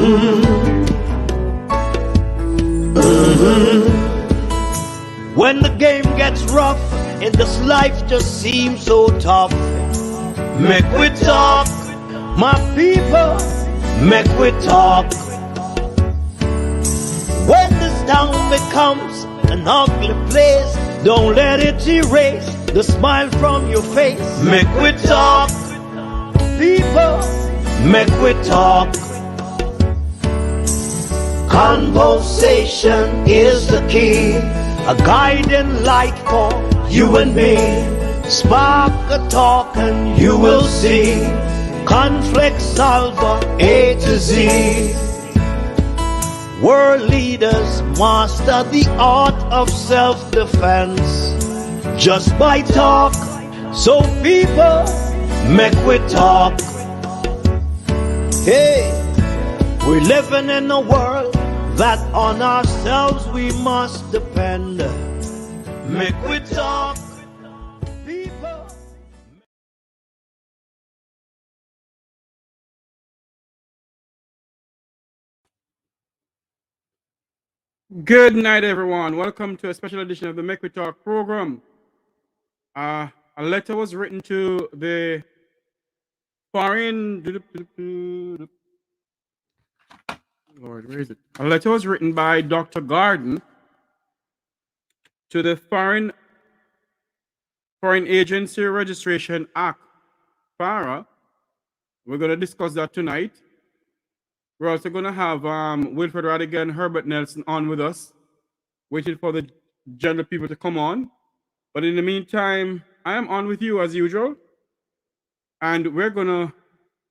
When the game gets rough and this life just seems so tough, make we talk, my people, make we talk. When this town becomes an ugly place, don't let it erase the smile from your face. Make we talk, people, make we talk. Conversation is the key, a guiding light for you and me. Spark a talk and you will see. Conflict solver A to Z. World leaders master the art of self-defense just by talk. So people, make we talk. Hey, we're living in a world that on ourselves we must depend. Make we talk, people. Good night, everyone. Welcome to a special edition of the Make We Talk program. A letter was written to the foreign... Lord, where is it? A letter was written by Dr. Garden to the Foreign Agency Registration Act, FARA. We're going to discuss that tonight. We're also going to have Wilfred Rattigan and Herbert Nelson on with us, waiting for the general people to come on. But in the meantime, I am on with you as usual. And we're going to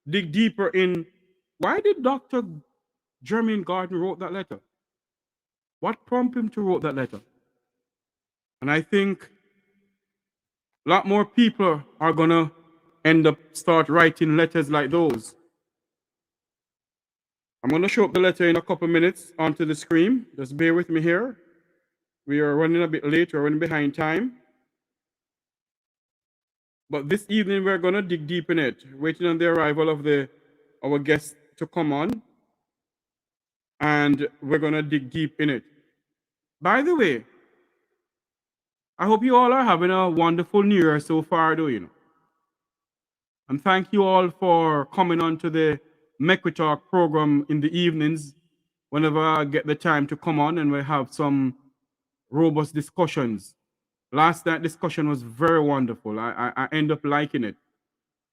dig deeper in why did Dr. Jermaine Garden wrote that letter? What prompted him to write that letter? And I think a lot more people are going to end up start writing letters like those. I'm going to show up the letter in a couple minutes onto the screen. Just bear with me here. We are running a bit late. We're running behind time. But this evening, we're going to dig deep in it, waiting on the arrival of our guests to come on. And we're going to dig deep in it. By the way, I hope you all are having a wonderful New Year so far, And thank you all for coming on to the Make We Talk program in the evenings, whenever I get the time to come on and we have some robust discussions. Last night discussion was very wonderful. I end up liking it,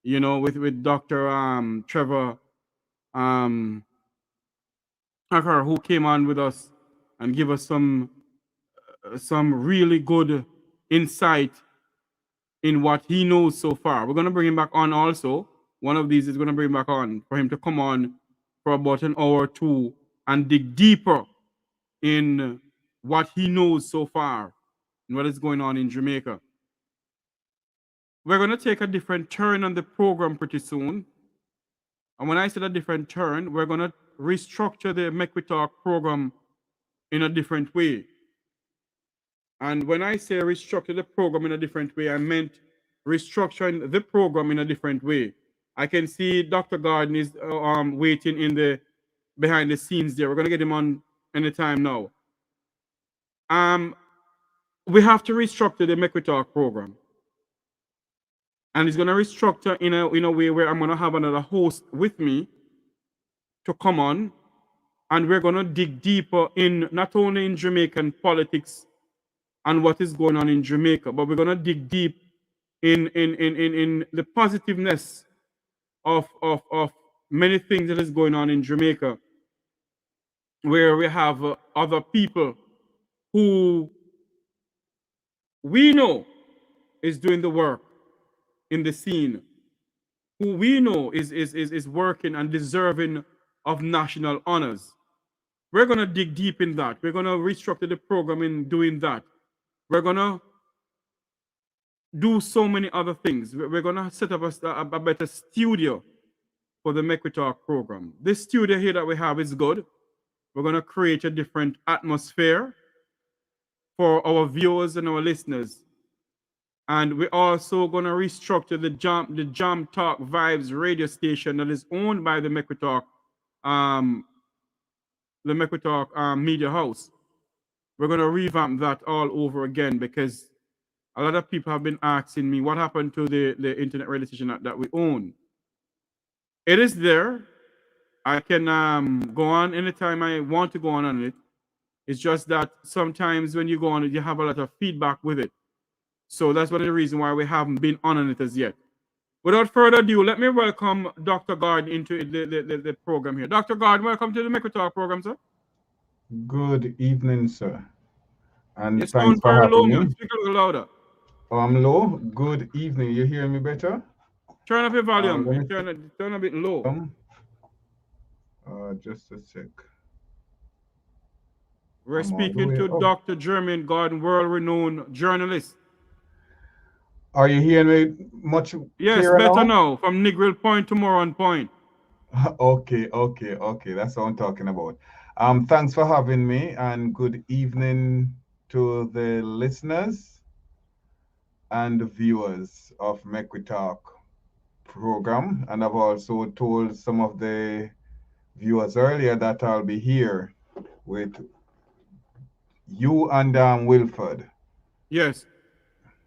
with Dr. Trevor who came on with us and give us some really good insight in what he knows so far. We're going to bring him back on also. One of these is going to bring him back on for him to come on for about an hour or two and dig deeper in what he knows so far and what is going on in Jamaica. We're going to take a different turn on the program pretty soon. And when I said a different turn, we're going to restructure the Make We Talk program in a different way. And when I say restructure the program in a different way, I meant restructuring the program in a different way. I can see Dr. Garden is waiting behind the scenes there. We're going to get him on anytime now. We have to restructure the Make We Talk program. And he's going to restructure in a way where I'm going to have another host with me to come on. And we're going to dig deeper in not only in Jamaican politics and what is going on in Jamaica, but we're going to dig deep in the positiveness of many things that is going on in Jamaica, where we have other people who we know is doing the work in the scene, who we know is working and deserving of national honors. We're going to dig deep in that. We're going to restructure the program in doing that. We're going to do so many other things. We're going to set up a better studio for the Make We Talk program. This studio here that we have is good. We're going to create a different atmosphere for our viewers and our listeners. And we're also going to restructure the Jam Talk Vibes radio station that is owned by the Make We Talk the Make We Talk media house. We're going to revamp that all over again because a lot of people have been asking me what happened to the internet radio station that we own. It is there. I can go on anytime I want to go on it. It's just that sometimes when you go on it, you have a lot of feedback with it. So that's one of the reasons why we haven't been on it as yet. Without further ado, let me welcome Dr. Garden into the program here. Dr. Garden, welcome to the Make We Talk program, sir. Good evening, sir. And You thanks sound for very low, having man. me. Speak a little louder. Oh, I'm low. Good evening. You hear me better? Turn up your volume. Let You me turn a bit low. just a sec. We're I'm all the speaking way to up. Dr. Jermaine Garden, world-renowned journalist. Are you hearing me much Yes, clearer better now? now. From Negril Point to Moron Point. Okay. That's what I'm talking about. Thanks for having me, and good evening to the listeners and the viewers of Make We Talk program. And I've also told some of the viewers earlier that I'll be here with you and Wilfred. Yes.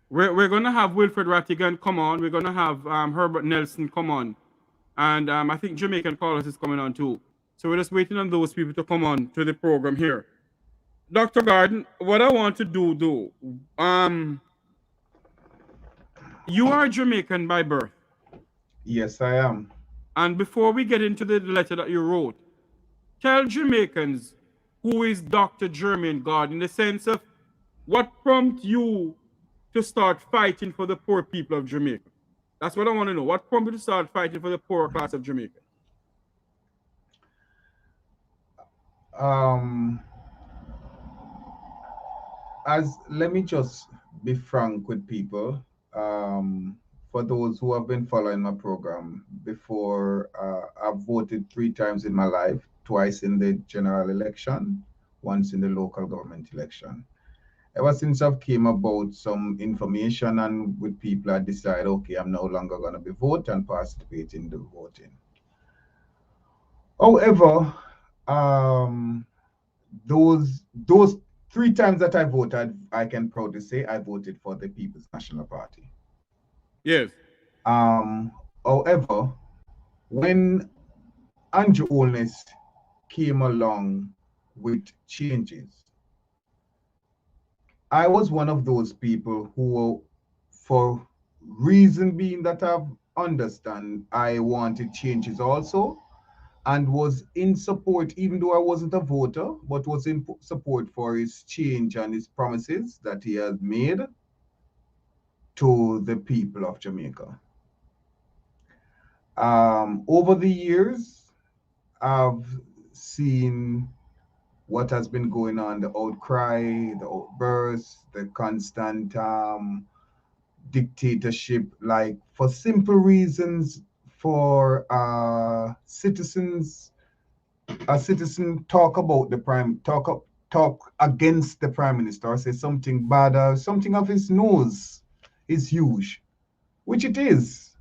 We're going to have Wilfred Rattigan come on. We're going to have Herbert Nelson come on. And I think Jamaican callers is coming on too. So we're just waiting on those people to come on to the program here. Dr. Garden, what I want to do, you are Jamaican by birth. Yes, I am. And before we get into the letter that you wrote, tell Jamaicans who is Dr. Jermaine Garden in the sense of what prompted you to start fighting for the poor people of Jamaica? That's what I want to know. What prompted you to start fighting for the poor class of Jamaica? Um, Let me just be frank with people. For those who have been following my program before, I've voted 3 times in my life, twice in the general election, once in the local government election. Ever since I've came about some information and with people, I decided, okay, I'm no longer going to be voting and participate in the voting. However, those 3 times that I voted, I can proudly say I voted for the People's National Party. Yes. However, when Andrew Holness came along with changes, I was one of those people who, for reason being that I've understand, I wanted changes also, and was in support, even though I wasn't a voter, but was in support for his change and his promises that he had made to the people of Jamaica. Over the years, I've seen what has been going on, the outcry, the outbursts, the constant dictatorship, like for simple reasons, for citizens, a citizen talk about the talk against the prime minister, or say something bad, or something of his nose is huge, which it is.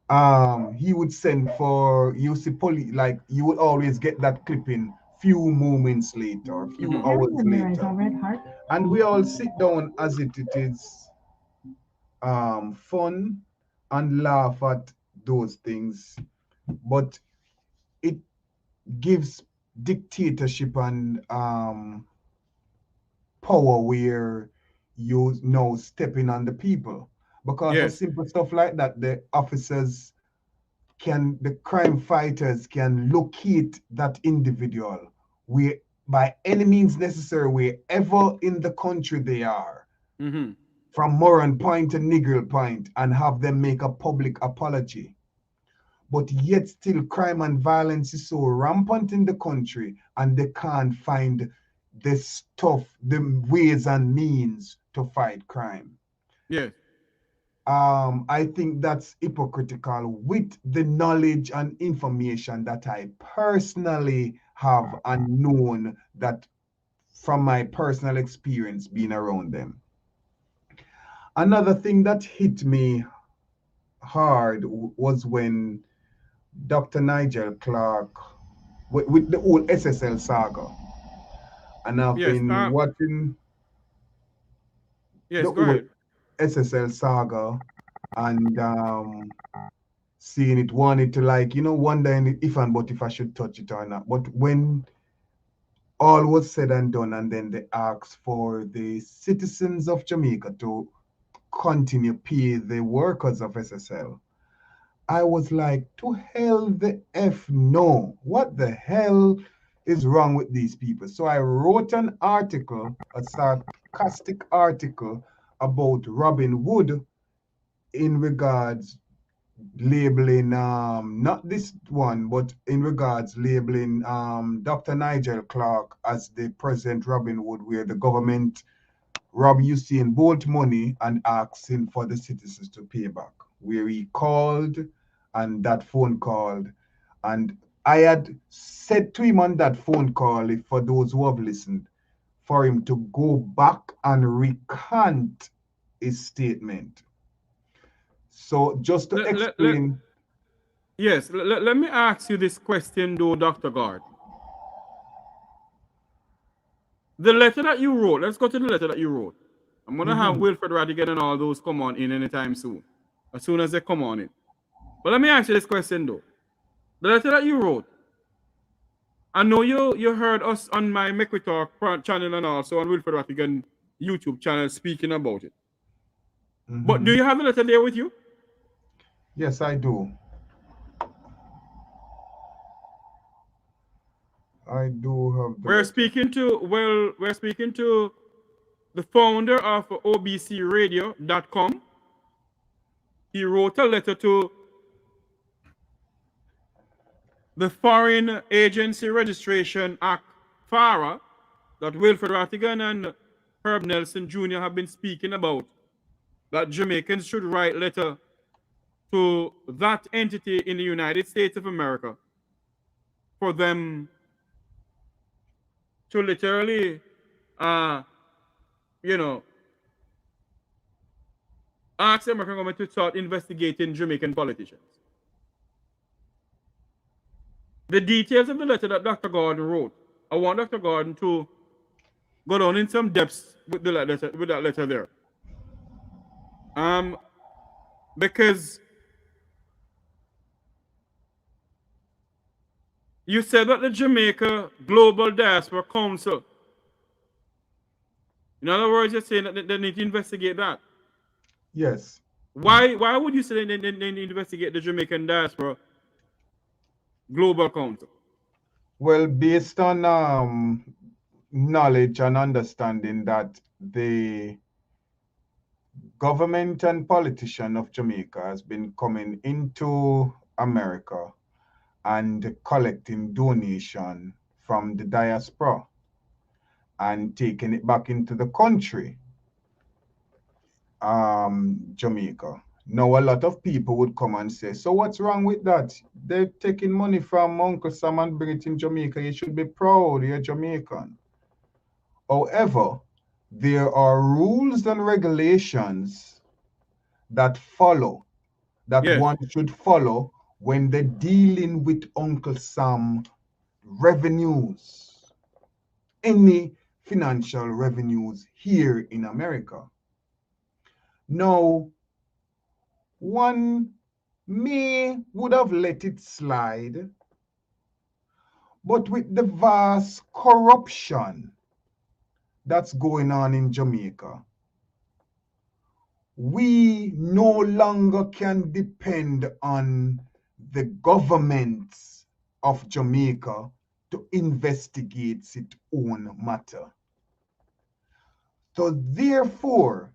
He would send for, you see, like you would always get that clipping few moments later, a few hours later, and we all sit down as it is fun and laugh at those things, but it gives dictatorship and power where you know stepping on the people, because for Yes. simple stuff like that, the crime fighters can locate that individual where, by any means necessary, wherever in the country they are, from Moran Point to Nigel Point, and have them make a public apology. But yet still crime and violence is so rampant in the country, and they can't find the stuff, the ways and means to fight crime. Yes. I think that's hypocritical with the knowledge and information that I personally have and known that from my personal experience being around them. Another thing that hit me hard was when Dr. Nigel Clark with the whole SSL saga. And I've Yes. been watching Yes, the go whole ahead. SSL saga and seeing it, wanted to, like, wondering if and but if I should touch it or not. But when all was said and done, and then they asked for the citizens of Jamaica to continue pay the workers of SSL, I was like, to hell the F no. What the hell is wrong with these people? So I wrote an article, a sarcastic article about Robin Wood in regards labeling not this one, but in regards labeling Dr. Nigel Clark as the present Robin Hood, where the government rob Usain Bolt money and asking for the citizens to pay back, where he called and that phone called. And I had said to him on that phone call, if for those who have listened, for him to go back and recant his statement. So just to explain. Yes, let me ask you this question though, Dr. Guard. The letter that you wrote, let's go to the letter that you wrote. I'm going to have Wilfred Rattigan and all those come on in anytime soon, as soon as they come on in. But let me ask you this question though. The letter that you wrote, I know you heard us on my Make We Talk channel and also on Wilfred Rattigan YouTube channel speaking about it. But do you have the letter there with you? Yes, I do. I do have the We're letter. speaking to the founder of obcradio.com. He wrote a letter to the Foreign Agency Registration Act, FARA, that Wilfred Rattigan and Herb Nelson Jr. have been speaking about, that Jamaicans should write letter to that entity in the United States of America for them to literally, you know, ask the American government to start investigating Jamaican politicians. The details of the letter that Dr. Gordon wrote, I want Dr. Gordon to go down in some depths with that letter there. Because you said that the Jamaica Global Diaspora Council, in other words, you're saying that they need to investigate that. Yes. Why would you say they need to investigate the Jamaican Diaspora Global Council? Well, based on knowledge and understanding that the government and politician of Jamaica has been coming into America and collecting donation from the diaspora and taking it back into the country, Jamaica. Now, a lot of people would come and say, so what's wrong with that? They're taking money from Uncle Sam and bring it in Jamaica. You should be proud you're Jamaican. However, there are rules and regulations that follow, that one should follow when they're dealing with Uncle Sam revenues, any financial revenues here in America. Now, one would have let it slide, but with the vast corruption that's going on in Jamaica, we no longer can depend on the governments of Jamaica to investigate its own matter. So therefore,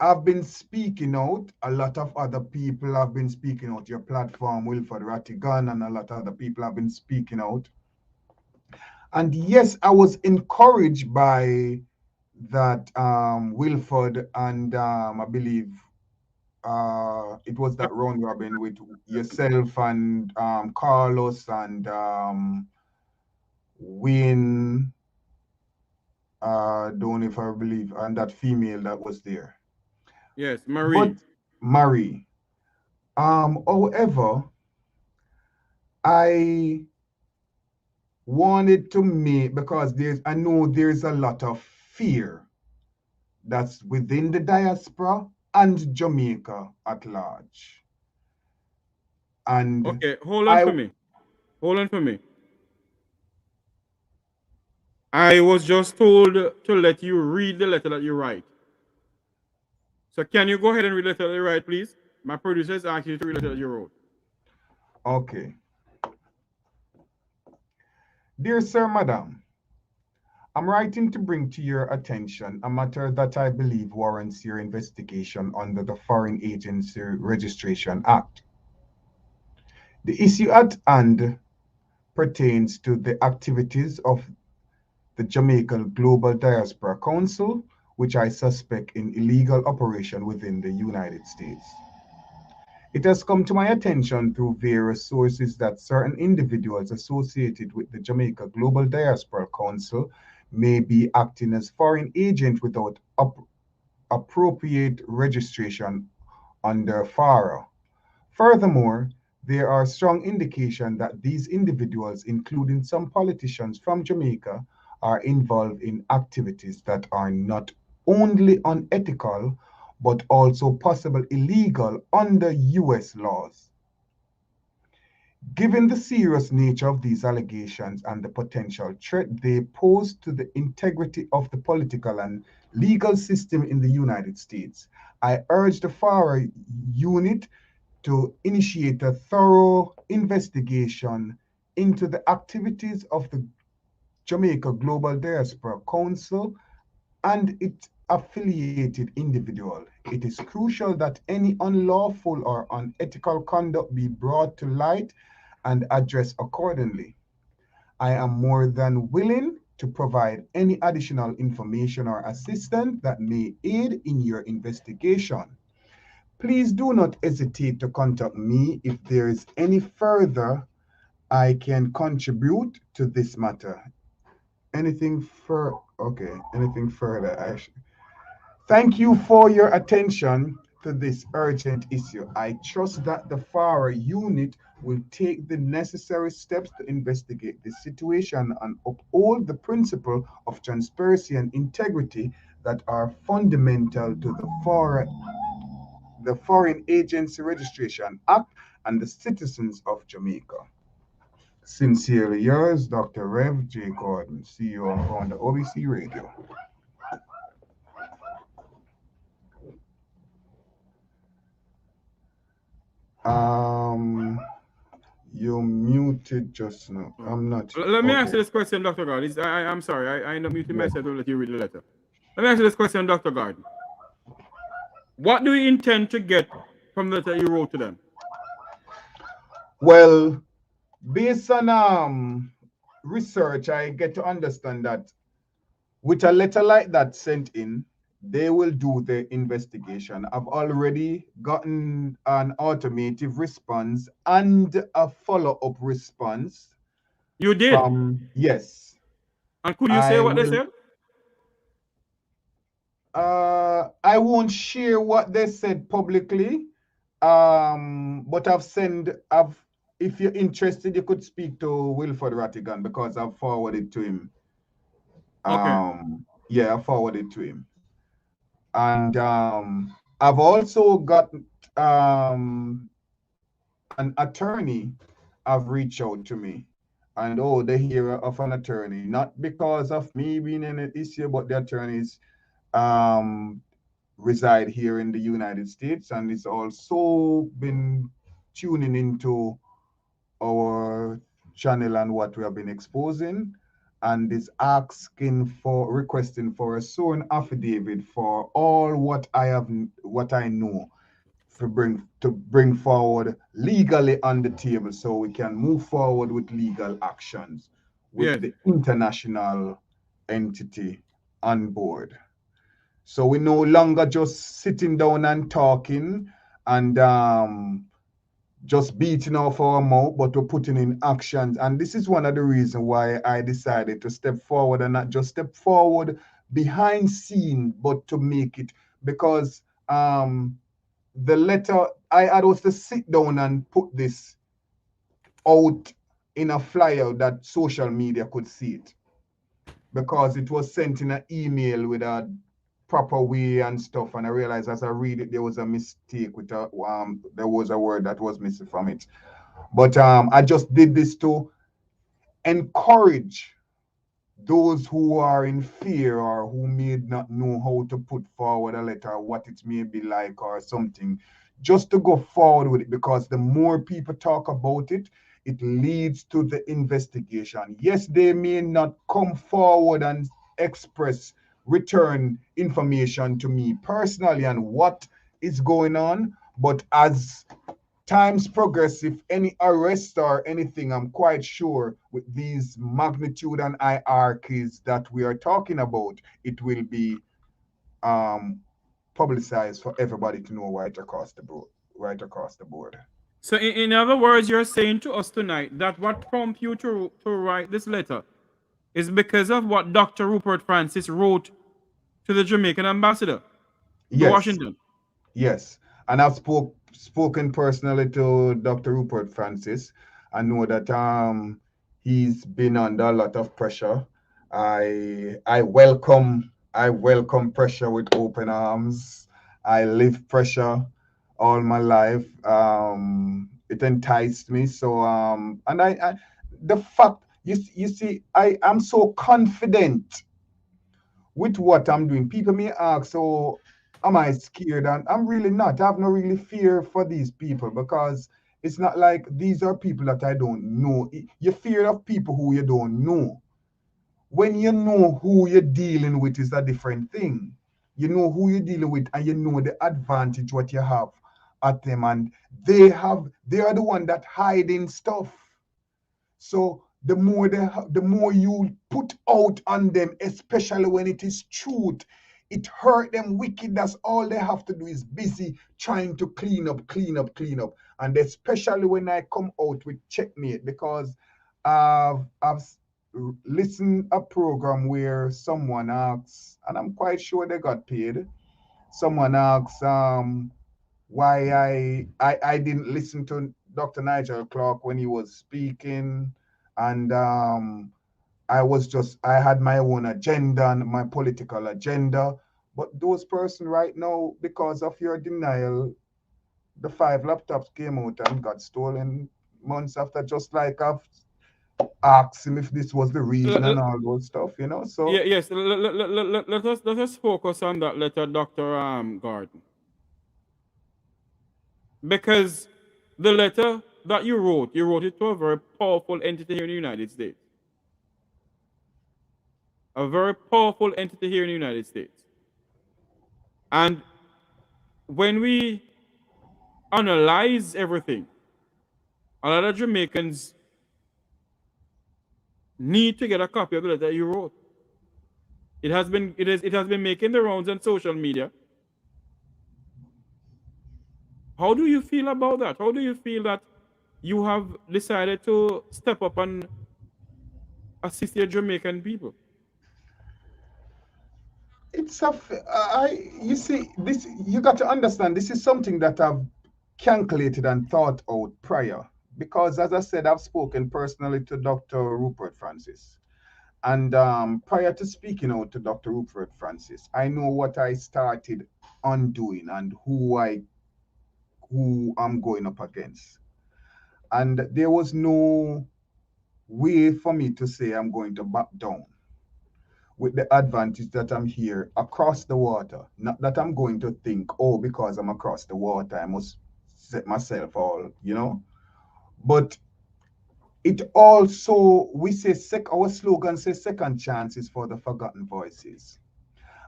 I've been speaking out. A lot of other people have been speaking out. Your platform, Wilfred Rattigan, and a lot of other people have been speaking out. And yes, I was encouraged by that Wilfred and I believe it was that round robin with yourself and Carlos and Wayne, don't if I believe, and that female that was there. Yes, Marie. But Marie. However, I wanted to make, because I know there's a lot of fear that's within the diaspora and Jamaica at large. And okay, hold on I for me. Hold on for me. I was just told to let you read the letter that you write. So can you go ahead and read the letter that you write, please? My producers asked you to read the letter that you wrote. Okay. Dear Sir, Madam, I'm writing to bring to your attention a matter that I believe warrants your investigation under the Foreign Agency Registration Act. The issue at hand pertains to the activities of the Jamaican Global Diaspora Council, which I suspect in illegal operation within the United States. It has come to my attention through various sources that certain individuals associated with the Jamaica Global Diaspora Council may be acting as foreign agents without appropriate registration under FARA. Furthermore, there are strong indications that these individuals, including some politicians from Jamaica, are involved in activities that are not only unethical, but also possible illegal under US laws. Given the serious nature of these allegations and the potential threat they pose to the integrity of the political and legal system in the United States, I urge the FARA unit to initiate a thorough investigation into the activities of the Jamaica Global Diaspora Council and its affiliated individual. It is crucial that any unlawful or unethical conduct be brought to light and addressed accordingly. I am more than willing to provide any additional information or assistance that may aid in your investigation. Please do not hesitate to contact me if there is any further I can contribute to this matter. Anything further? Thank you for your attention to this urgent issue. I trust that the FARA unit will take the necessary steps to investigate this situation and uphold the principle of transparency and integrity that are fundamental to the Foreign Agency Registration Act and the citizens of Jamaica. Sincerely yours, Dr. Rev. J. Gordon, CEO and founder OBC Radio. You're muted just now. I'm not. Let me ask you this question, Dr. Gordon. I'm sorry, I end up muting myself to let you read the letter. Let me ask you this question, Dr. Gordon. What do you intend to get from the letter you wrote to them? Well, based on research, I get to understand that with a letter like that sent in, they will do the investigation. I've already gotten an automated response and a follow-up response. You did? Yes. And could you say what they said? I won't share what they said publicly, but if you're interested, you could speak to Wilfred Rattigan because I've forwarded to him. Okay. Yeah, I forwarded to him. And I've also got an attorney have reached out to me. And they hear of an attorney, not because of me being in an issue, but the attorneys reside here in the United States, and it's also been tuning into our channel and what we have been exposing, and is requesting for a sworn affidavit for all what I know to bring forward legally on the table so we can move forward with legal actions with the international entity on board. So we're no longer just sitting down and talking and just beating off our mouth, but we're putting in actions. And this is one of the reasons why I decided to step forward and not just step forward behind scene, but to make it, because the letter, I had to sit down and put this out in a flyer that social media could see it, because it was sent in an email with a proper way and stuff. And I realized as I read it, there was a mistake with there was a word that was missing from it. But I just did this to encourage those who are in fear or who may not know how to put forward a letter, what it may be like or something, just to go forward with it, because the more people talk about it, it leads to the investigation. Yes, they may not come forward and return information to me personally on what is going on, but as times progress, if any arrest or anything, I'm quite sure with these magnitude and hierarchies that we are talking about, it will be publicized for everybody to know right across the board. Right across the board. So, in other words, you're saying to us tonight that what prompted you to write this letter is because of what Dr. Rupert Francis wrote to the Jamaican ambassador to Yes, Washington. yes, and I've spoken personally to Dr. Rupert Francis. I know that he's been under a lot of pressure. I welcome pressure with open arms. I live pressure all my life. It enticed me. So and I the fact you see, I am so confident with what I'm doing. People may ask, so am I scared? And I'm really not. I have no really fear for these people, because it's not like these are people that I don't know. You fear of people who you don't know. When you know who you're dealing with is a different thing. You know who you're dealing with, and you know the advantage what you have at them, and they are the one that hiding stuff. So the more you put out on them, especially when it is truth, it hurt them wicked. That's all they have to do is busy trying to clean up. And especially when I come out with Checkmate, because I've listened a program where someone asks, and I'm quite sure they got paid. Someone asks why I didn't listen to Dr. Nigel Clark when he was speaking, and I had my own agenda and my political agenda. But those person right now, because of your denial, the 5 laptops came out and got stolen months after, just like I've asked him if this was the reason and all those stuff, you know. So Yes. Let us focus on that letter, Dr. Gordon, because the letter that you wrote it to a very powerful entity here in the United States. A very powerful entity here in the United States. And when we analyze everything, a lot of Jamaicans need to get a copy of the letter you wrote. It has been making the rounds on social media. How do you feel about that? How do you feel that you have decided to step up and assist your Jamaican people? it's you see, this, you got to understand, this is something that I've calculated and thought out prior, because as I said, I've spoken personally to Dr. Rupert Francis. And prior to speaking out to Dr. Wilfred Francis, I know what I started undoing and who I'm going up against. And there was no way for me to say I'm going to back down, with the advantage that I'm here across the water. Not that I'm going to think, oh, because I'm across the water, I must set myself all, you know. But it also, we say, our slogan says second chances for the forgotten voices.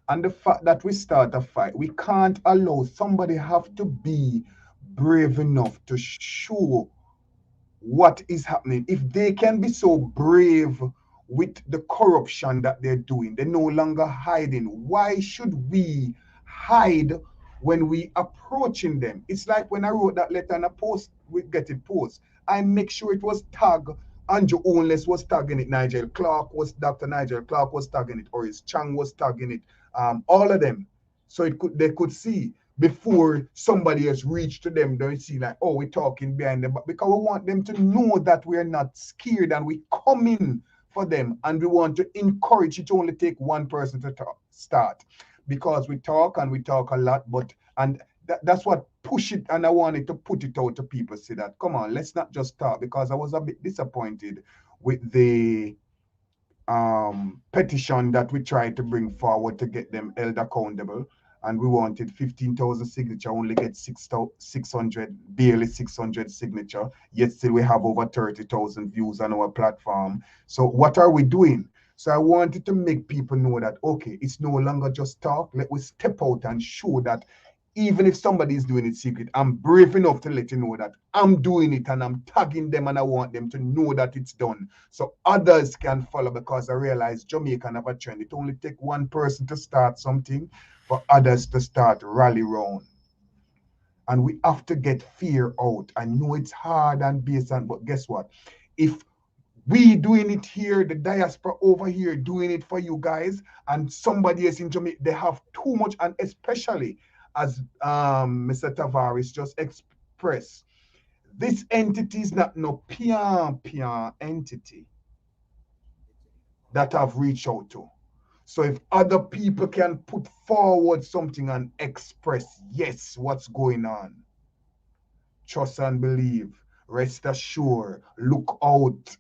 And the fact that we start a fight, we can't allow somebody have to be brave enough to show what is happening. If they can be so brave with the corruption that they're doing, they're no longer hiding. Why should we hide when we approaching them? It's like when I wrote that letter and I post, we get it post, I make sure it was tagged. Andrew Ownless was tagging it, Dr. Nigel Clark was tagging it, Oris Chang was tagging it, all of them, so they could see. before somebody has reached to them. Don't see like, oh, we're talking behind them, but because we want them to know that we're not scared and we come in for them, and we want to encourage it to only take one person to start, because we talk and we talk a lot, but and that's what push it, and I wanted to put it out to people, say that come on, let's not just talk, because I was a bit disappointed with the petition that we tried to bring forward to get them held accountable, and we wanted 15,000 signature, only get 600, barely 600 signature, yet still we have over 30,000 views on our platform. So what are we doing? So I wanted to make people know that, okay, it's no longer just talk. Let us step out and show that even if somebody is doing it secret, I'm brave enough to let you know that I'm doing it, and I'm tagging them, and I want them to know that it's done, so others can follow, because I realize Jamaica have a trend. It only takes one person to start something for others to start rally round. And we have to get fear out. I know it's hard and based on, but guess what? If we doing it here, the diaspora over here doing it for you guys, and somebody else in Jamaica, they have too much, and especially as Mr. Tavares just expressed, this entity is not no peer entity that I've reached out to. So if other people can put forward something and express, yes, what's going on, trust and believe, rest assured, look out.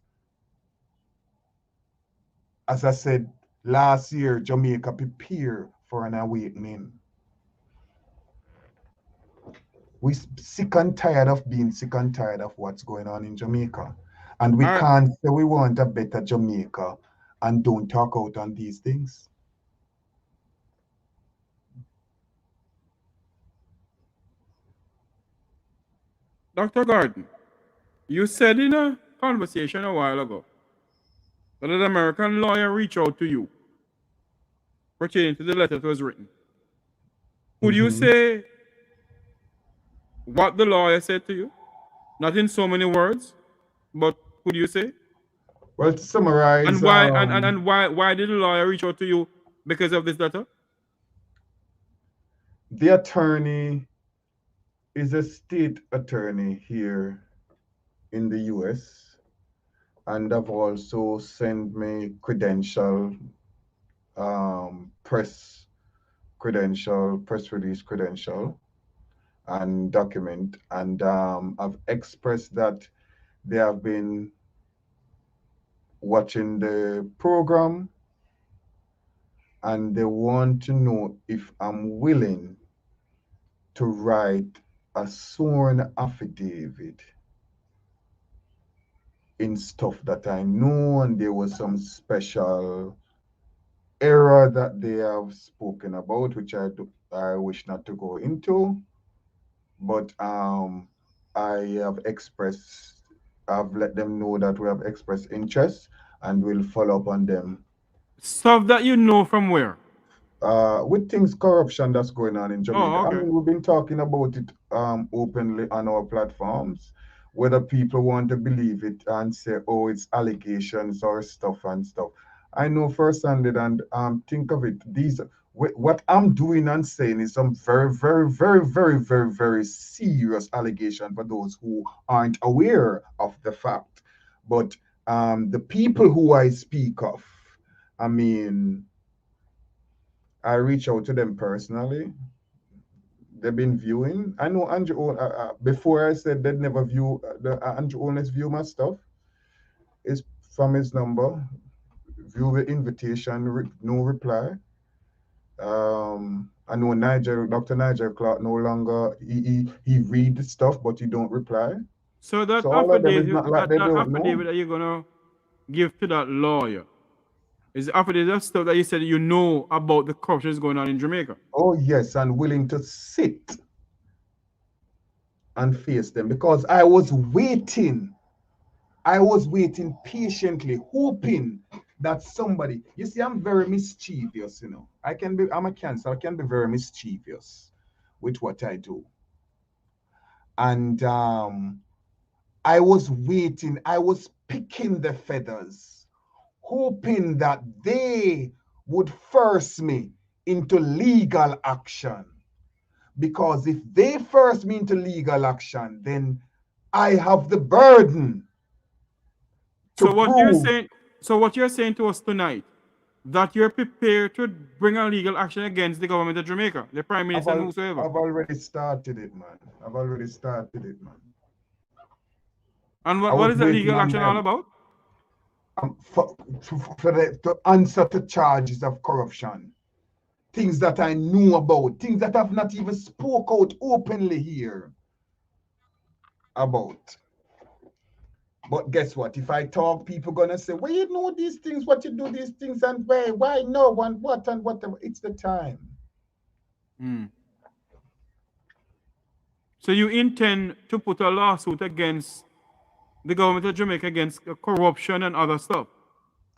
As I said last year, Jamaica prepare for an awakening. We sick and tired of being sick and tired of what's going on in Jamaica. And we can't say we want a better Jamaica and don't talk out on these things. Dr. Gordon, you said in a conversation a while ago that an American lawyer reached out to you pertaining to the letter that was written. Could you say what the lawyer said to you? Not in so many words, but could you say? Well, to summarize, and why did the lawyer reach out to you because of this letter? The attorney is a state attorney here in the US, and I've also sent me press release credential and document, and I've expressed that they have been watching the program and they want to know if I'm willing to write a sworn affidavit in stuff that I know, and there was some special error that they have spoken about, which I wish not to go into, but I've let them know that we have expressed interest and we'll follow up on them. Stuff that you know from where? With things corruption that's going on in Jamaica. Oh, okay. I mean, we've been talking about it openly on our platforms, whether people want to believe it and say, oh, it's allegations or stuff and stuff. I know firsthand, and think of it, what I'm doing and saying is some very, very, very, very, very, very serious allegation for those who aren't aware of the fact. But the people who I speak of, I mean, I reach out to them personally. They've been viewing. I know Andrew, before I said they'd never view, Andrew always view my stuff. It's from his number. View the invitation, no reply. I know Dr. Nigel Clark no longer, he read the stuff, but he don't reply. So that So all of them is not like they don't affidavit know. that you're gonna give to that lawyer is the affidavit of stuff that you said you know about the corruption that's going on in Jamaica. Oh yes, and willing to sit and face them, because I was waiting patiently, hoping that somebody, you see, I'm very mischievous, you know. I'm a Cancer, I can be very mischievous with what I do. And I was waiting, I was picking the feathers, hoping that they would force me into legal action. Because if they force me into legal action, then I have the burden to So what you're prove. saying, so what you're saying to us tonight, that you're prepared to bring a legal action against the government of Jamaica, the Prime Minister and whosoever. I've already started it, man. I've already started it, man. And what is that legal action all about? To answer to charges of corruption. Things that I knew about, things that I've not even spoke out openly here about. But guess what? If I talk, people gonna say, well, you know these things, what you do these things, and why no, and what, and whatever. It's the time. So you intend to put a lawsuit against the government of Jamaica against corruption and other stuff?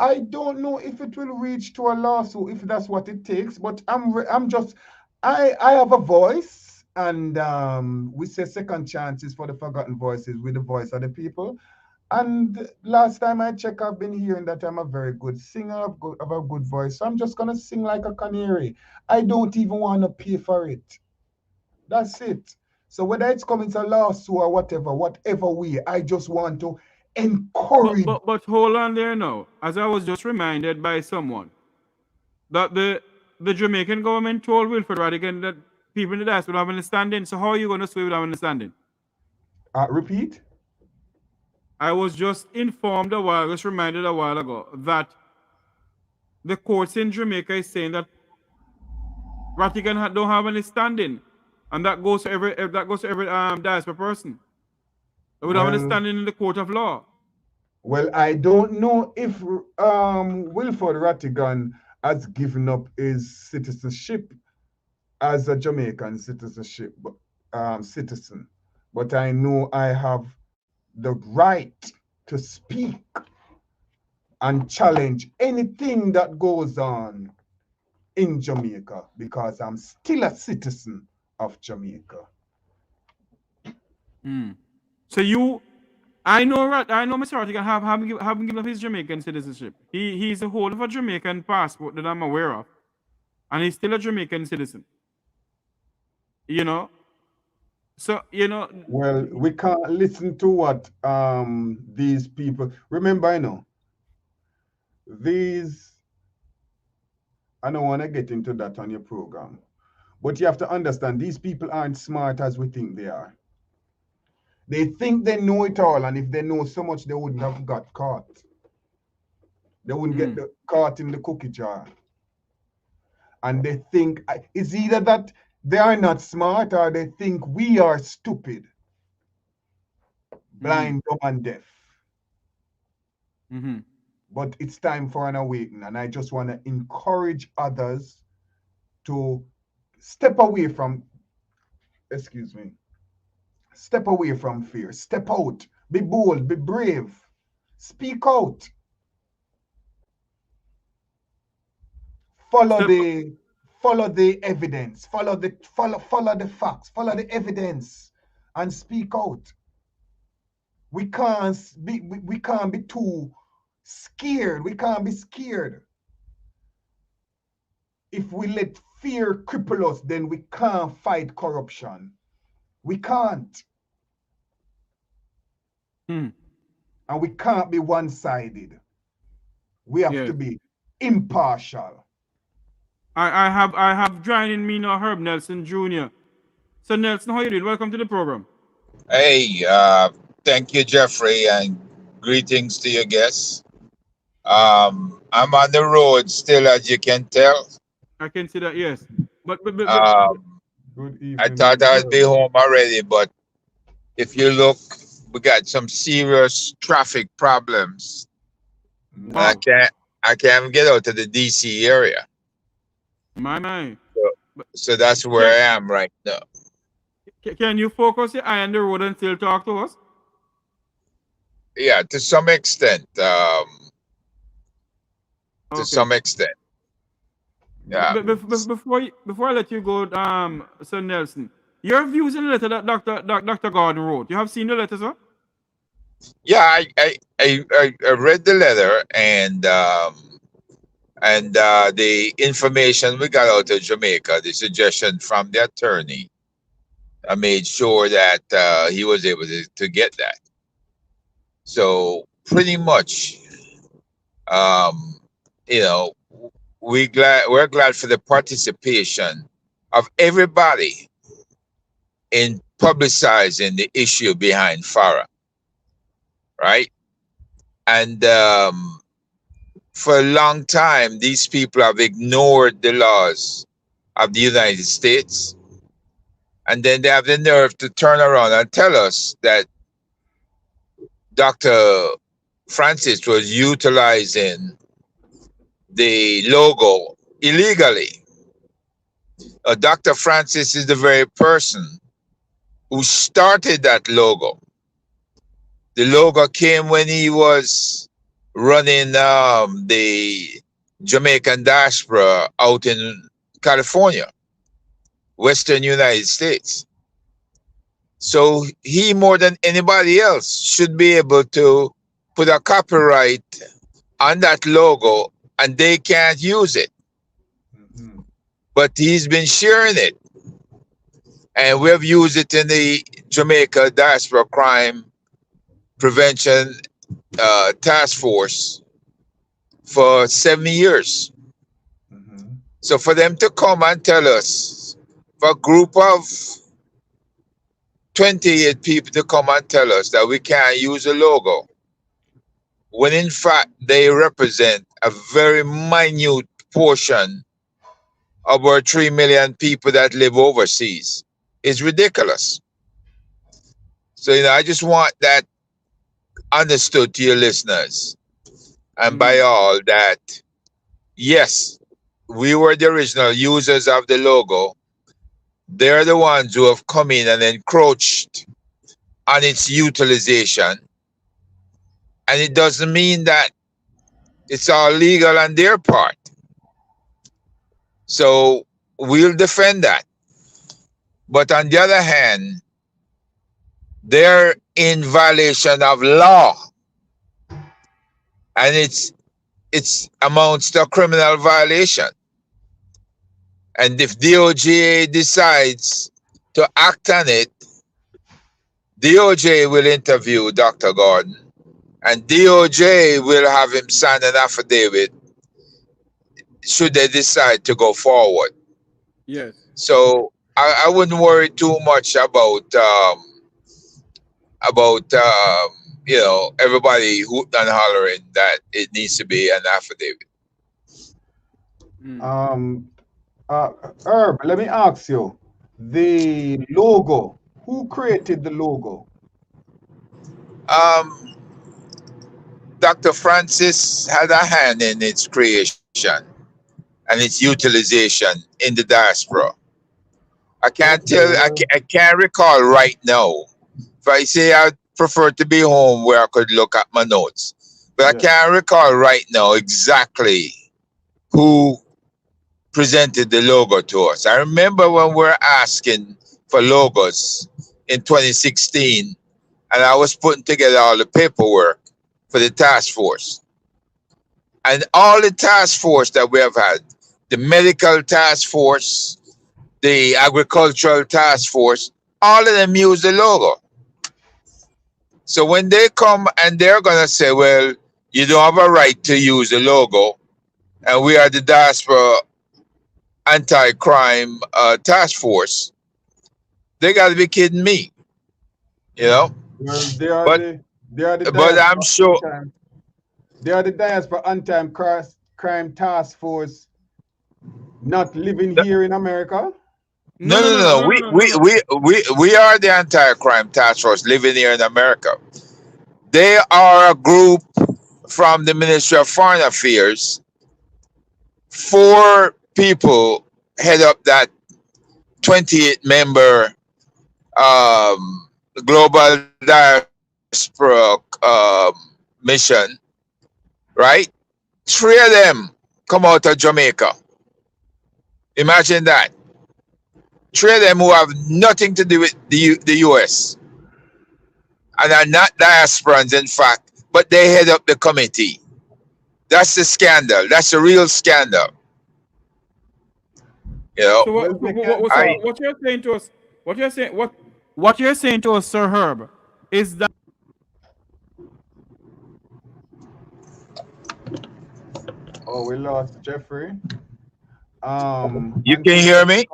I don't know if it will reach to a lawsuit, if that's what it takes, but I have a voice, and we say second chances for the forgotten voices with the voice of the people. And last time I checked, I've been hearing that I'm a very good singer, I've a good voice. So I'm just gonna sing like a canary. I don't even want to pay for it. That's it. So whether it's coming to lawsuit or whatever way, I just want to encourage. But hold on there now. As I was just reminded by someone that the Jamaican government told Wilfred Rattigan that people in the diaspora don't have understanding. So how are you going to sue without understanding? Repeat? I was just reminded a while ago that the courts in Jamaica is saying that Rattigan don't have any standing, and that goes to every diaspora person. Without any standing in the court of law. Well, I don't know if Wilfred Rattigan has given up his citizenship as a Jamaican citizen, but I know I have the right to speak and challenge anything that goes on in Jamaica because I'm still a citizen of Jamaica. So I know Mr. Rattigan haven't given up his Jamaican citizenship. He's a holder of a Jamaican passport that I'm aware of, and he's still a Jamaican citizen. You know, so Well, we can't listen to what these people. Remember, I know these. I don't want to get into that on your program, but you have to understand these people aren't smart as we think they are. They think they know it all, and if they know so much, they wouldn't have got caught. They wouldn't get caught in the cookie jar. And they think it's either that they are not smart or they think we are stupid, blind, dumb, and deaf. But it's time for an awakening, and I just want to encourage others to step away from, step away from fear. Step out. Be bold. Be brave. Speak out. Follow the evidence. Follow the facts. Follow the evidence, and speak out. We can't be too scared. We can't be scared. If we let fear cripple us, then we can't fight corruption. We can't. And we can't be one-sided. We have to be impartial. I have joining me now Herb Nelson Jr. So Nelson, how you doing? Welcome to the program. Hey, thank you, Jeffrey, and greetings to your guests. I'm on the road still, as you can tell. I can see that, yes. But Good evening. I thought I'd be home already, but if you look, we got some serious traffic problems. Wow. I can't get out to the DC area. My. So that's where I am right now. Can you focus your eye on the road and still talk to us? Yeah, to some extent. To some extent. Yeah. Before I let you go, Sir Nelson, your views in the letter that Dr. Gordon wrote. You have seen the letter, sir? Yeah, I read the letter and the information we got out of Jamaica, the suggestion from the attorney. I made sure that he was able to get that. So pretty much, um, you know, we're glad for the participation of everybody in publicizing the issue behind FARA, right? And for a long time, these people have ignored the laws of the United States. And then they have the nerve to turn around and tell us that Dr. Francis was utilizing the logo illegally. Dr. Francis is the very person who started that logo. The logo came when he was running the Jamaican Diaspora out in California, Western United States. So he, more than anybody else, should be able to put a copyright on that logo and they can't use it. Mm-hmm. But he's been sharing it. And we've used it in the Jamaica Diaspora Crime Prevention Task Force for 70 years. Mm-hmm. So for them to come and tell us, for a group of 28 people to come and tell us that we can't use a logo, when in fact they represent a very minute portion of our 3 million people that live overseas, is ridiculous. So, I just want that understood to your listeners and by all that, yes, we were the original users of the logo. They're the ones who have come in and encroached on its utilization. And it doesn't mean that it's all legal on their part. So we'll defend that. But on the other hand, they're in violation of law. And it's amounts to a criminal violation. And if DOJ decides to act on it, DOJ will interview Dr. Gordon and DOJ will have him sign an affidavit should they decide to go forward. Yes. So I wouldn't worry too much about everybody hooting and hollering that it needs to be an affidavit. Herb, let me ask you, the logo, who created the logo? Dr. Francis had a hand in its creation and its utilization in the diaspora. I can't tell. I can't recall right now. If I say I'd prefer to be home where I could look at my notes, but I can't recall right now exactly who presented the logo to us. I remember when we were asking for logos in 2016, and I was putting together all the paperwork for the task force. And all the task force that we have had, the medical task force, the agricultural task force, all of them use the logo. So when they come and they're going to say, well, you don't have a right to use the logo, and we are the Diaspora Anti-Crime Task Force, they got to be kidding me, Well, they are the but I'm sure they are the Diaspora Anti-Crime Task Force, not living here in America. No. We are the Anti-Crime Task Force living here in America. They are a group from the Ministry of Foreign Affairs. 4 people head up that 28-member global diaspora mission, right? 3 of them come out of Jamaica. Imagine that. 3 of them who have nothing to do with the US and are not diasporans, in fact, but they head up the committee. That's the scandal. That's a real scandal. So what you're saying to us, What you're saying, what you're saying to us, Sir Herb, is that Oh, we lost Jeffrey. You can hear me?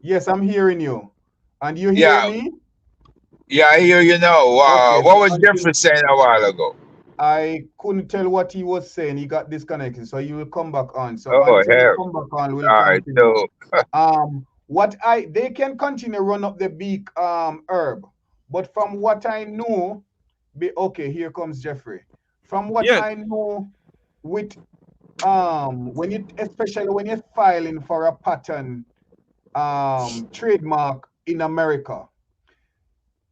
Yes, I'm hearing you. And you hear Yeah, me? yeah, I hear you now. Okay. What So was Jeffrey saying a while ago? I couldn't tell what he was saying. He got disconnected, so you will come back on. So Oh, until you hell. come back on, we'll All right, continue. so They can continue run up the beak herb, but from what I know, okay, here comes Jeffrey. From what yes, I know, with when you, especially when you're filing for a patent trademark in America,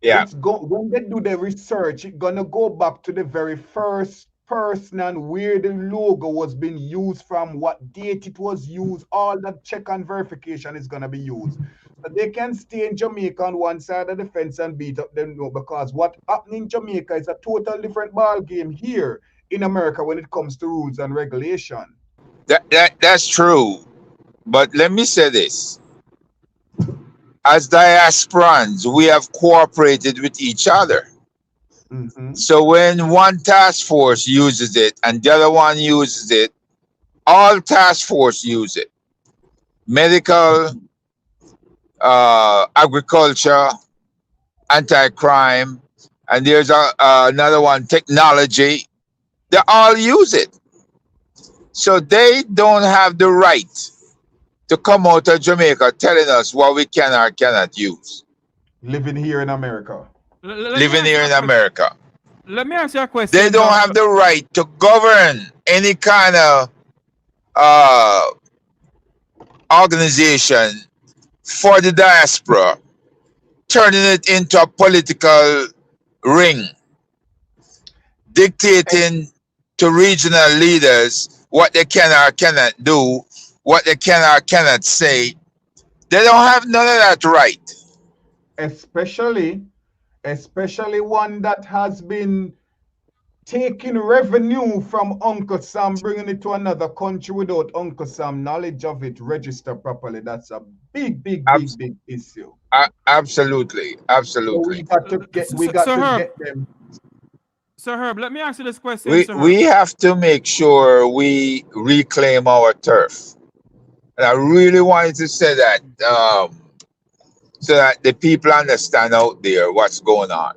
yeah, when they do the research, it's gonna go back to the very first person and where the logo was being used from, what date it was used, all that check and verification is gonna be used. So they can stay in Jamaica on one side of the fence and beat up them, no, because what happened in Jamaica is a total different ball game here in America when it comes to rules and regulation. that's true. But let me say this: as diasporans, we have cooperated with each other. Mm-hmm. So when one task force uses it and the other one uses it, all task force use it. Medical, agriculture, anti-crime, and there's another one, technology. They all use it. So they don't have the right to come out of Jamaica telling us what we can or cannot use. Living here in America. Living here in America. let me ask you a question. They don't have the right to govern any kind of organization for the diaspora, turning it into a political ring, dictating to regional leaders what they can or cannot do, what they can or cannot say. They don't have none of that right. Especially one that has been taking revenue from Uncle Sam, bringing it to another country without Uncle Sam knowledge of it, register properly. That's a big issue. Absolutely, So we absolutely. got to get, Sir Herb, get them. Sir Herb, let me ask you this question, We Sir Herb. we have to make sure we reclaim our turf. And I really wanted to say that so that the people understand out there what's going on.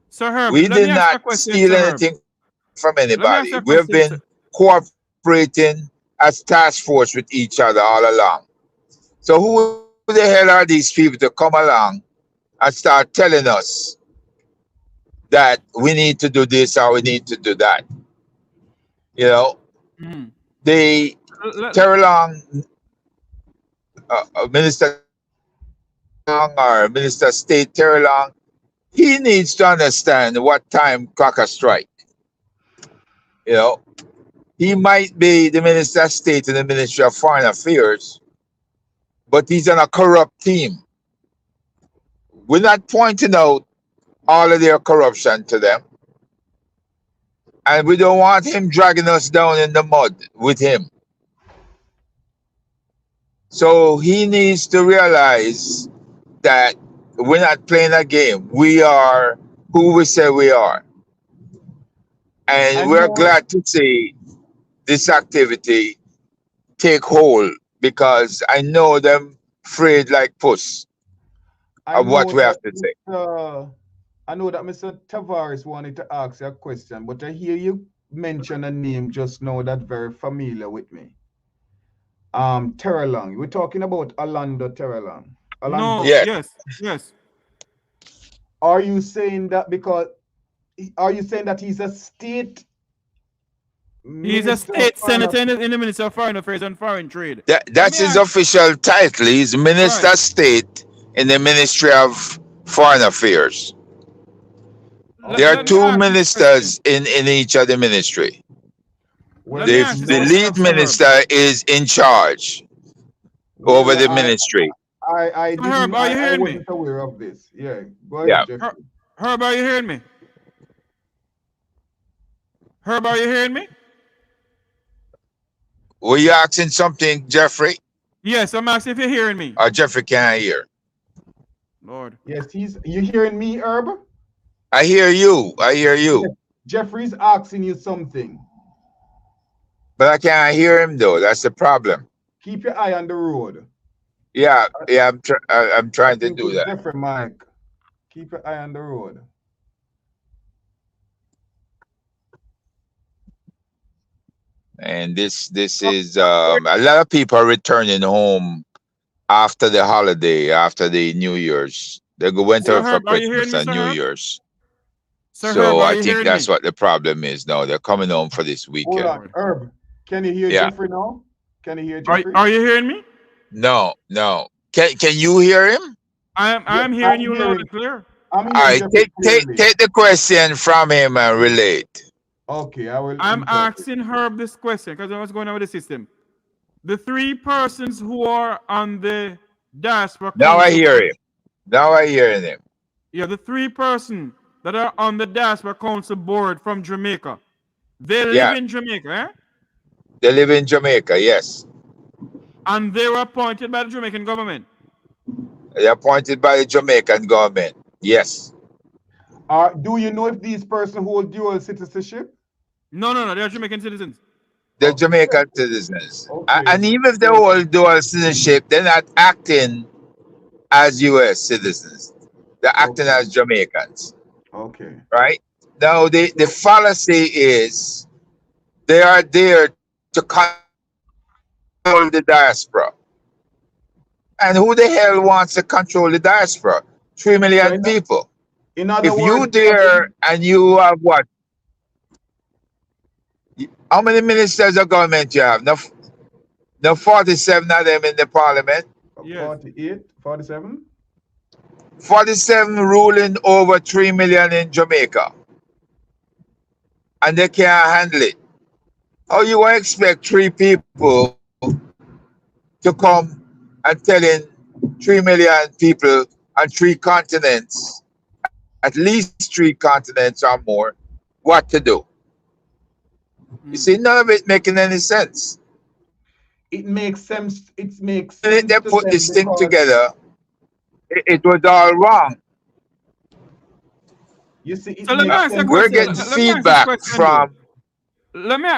Sir Herb, We let me did ask you a not question, steal Sir Herb. anything from Let me ask anybody. you a We've question, been sir. cooperating as task force with each other all along. So who the hell are these people to come along and start telling us that we need to do this or we need to do that? You know, Mhm. they Let- Terrelong, Minister Terrelong or Minister State Terrelong, he needs to understand what time clock strike. You know, he might be the Minister of State in the Ministry of Foreign Affairs, but he's on a corrupt team. We're not pointing out all of their corruption to them. And we don't want him dragging us down in the mud with him. So he needs to realize that we're not playing a game. We are who we say we are. And And we're more, glad to see this activity take hold because I know them afraid like puss I of what know we that have to say. I know that Mr. Tavares wanted to ask you a question, but I hear you mention a name just now that very familiar with me. Terrelong. We're talking about Orlando Terrelong. no, Orlando. Yeah, yes. Are you saying that because are you saying that he's a state He's a minister of state foreign senator affairs? in the Ministry of Foreign Affairs and Foreign Trade. Let that's me his ask, official title. He's Minister right. of State in the Ministry of Foreign Affairs. There are Let me Okay. two ask this question. ministers in each of the ministry. Well, Let me the ask this The question minister, of lead Sir Herb. minister is in charge over well, the ministry. Sir Herb, are you I hearing me? wasn't aware of this. Yeah. Go Yeah. ahead, Jeffrey. Herb, are you hearing me? Herb, are you hearing me? Were you asking something, Jeffrey? Yes, I'm asking if you're hearing me. Or Jeffrey can't hear? Lord. Yes, you hearing me, Herb? I hear you. I hear you. Jeffrey's asking you something. But I can't hear him though. That's the problem. Keep your eye on the road. Yeah, I'm trying to do that. Jeffrey, Mike. Keep your eye on the road. And this is a lot of people are returning home after the holiday, after the New Year's. They went Sir out for Herb, are you hearing Christmas me, and Sir New Herb? Year's. Sir So Herb, are I you think hearing that's me? what the problem is now. They're coming home for this Hold weekend. on, Herb. Can you hear Yeah. Jeffrey now? Can you hear Jeffrey? Are you hearing me? No. Can you hear him? I'm hearing you loud and clear. I'm All hearing right, Jeffrey clearly. take the question from him and relate. Okay, I will. I'm interpret. asking Herb this question because I was going on with the system. The 3 persons who are on the Diaspora Now I Council. hear him. Now I hear him. Yeah, the 3 persons that are on the Diaspora Council board from Jamaica. They live in Jamaica, eh? They live in Jamaica, yes. And they were appointed by the Jamaican government. They're appointed by the Jamaican government, yes. Do you know if these persons hold dual citizenship? No, they're Jamaican citizens. They're Jamaican citizens. Okay. And even if they hold dual citizenship, they're not acting as U.S. citizens. They're acting as Jamaicans. Okay. Right? Now, the fallacy is they are there to control the diaspora. And who the hell wants to control the diaspora? 3 million people. In other If words, you there and you have what? How many ministers of government you have? No 47 of them in the parliament. Yes. 48, 47? 47 ruling over 3 million in Jamaica. And they can't handle it. How you want to expect 3 people to come and telling 3 million people on 3 continents, at least 3 continents or more, what to do? You see, none of it making any sense. It makes sense. It makes sense. They put this thing together. It was all wrong. You see, So let me ask you a we're question. getting feedback from. Let me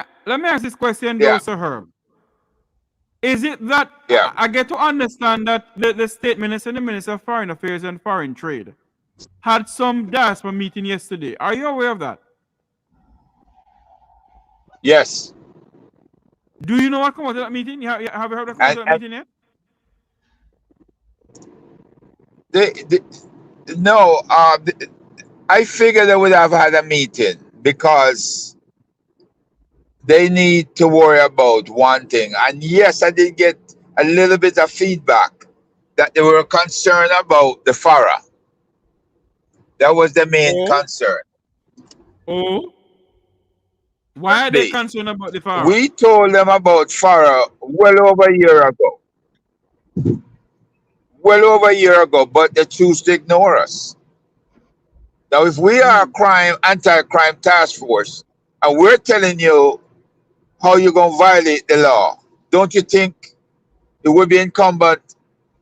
ask this question, though, Sir Herb. Is it that I get to understand that the state minister and the Minister of Foreign Affairs and Foreign Trade had some diaspora meeting yesterday? Are you aware of that? Yes. Do you know what come out of that meeting? Have you heard what come out of that meeting yet? No, I figured they would have had a meeting because they need to worry about one thing. And yes, I did get a little bit of feedback that they were concerned about the FARA. That was the main concern. Oh? Why are they concerned about the FARA? We told them about FARA well over a year ago. But they choose to ignore us. Now, if we are a anti-crime task force, and we're telling you how you're going to violate the law, don't you think it would be incumbent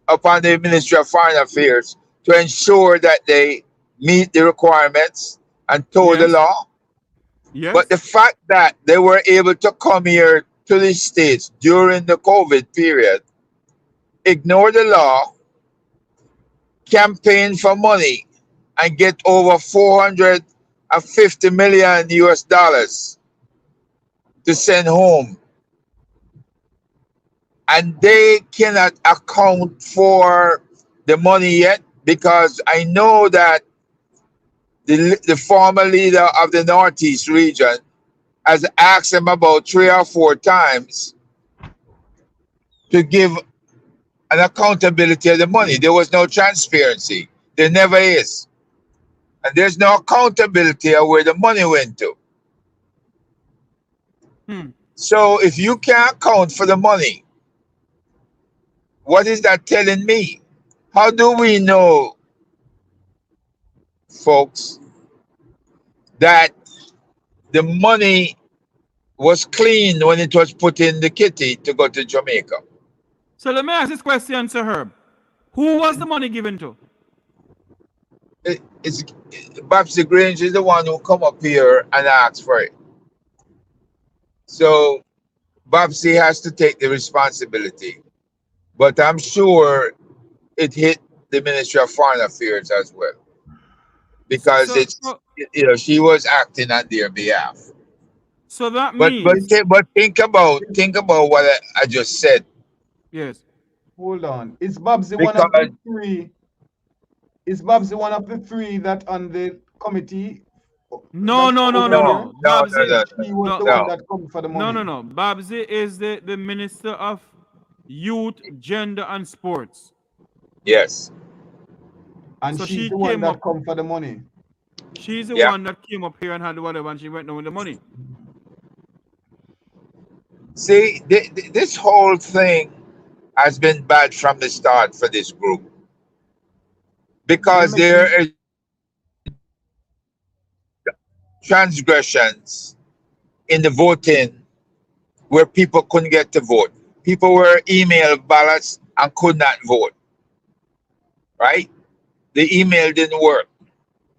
upon the Ministry of Foreign Affairs to ensure that they meet the requirements and toe the law? Yes. But the fact that they were able to come here to the States during the COVID period, ignore the law, campaign for money, and get over 450 million US dollars to send home. And they cannot account for the money yet, because I know that the former leader of the Northeast region has asked them about 3 or 4 times to give an accountability of the money. There was no transparency. There never is. And there's no accountability of where the money went to. So if you can't account for the money, what is that telling me? How do we know, folks, that the money was clean when it was put in the kitty to go to Jamaica? So let me ask this question, Sir Herb. Who was the money given to? It's Babsy Grange is the one who come up here and ask for it. So Babsy has to take the responsibility. But I'm sure it hit the Ministry of Foreign Affairs as well. Because So, it's, she was acting on their behalf. so that But means think about what I just said. yes. Hold on. Is Babsy one Because of the three? Is Babsy one of the three that on the committee? No, no, no, over no, there? no. Babsy, She was no, the one that come for the no, money. no, no. Babsy is the Minister of Youth, Gender, and Sports. yes. And So she's she the one came that up. come for the money. She's the Yeah. one that came up here and had whatever, and she went down with the money. See, this whole thing has been bad from the start for this group because there are transgressions in the voting where people couldn't get to vote. People were email ballots and could not vote. Right? The email didn't work.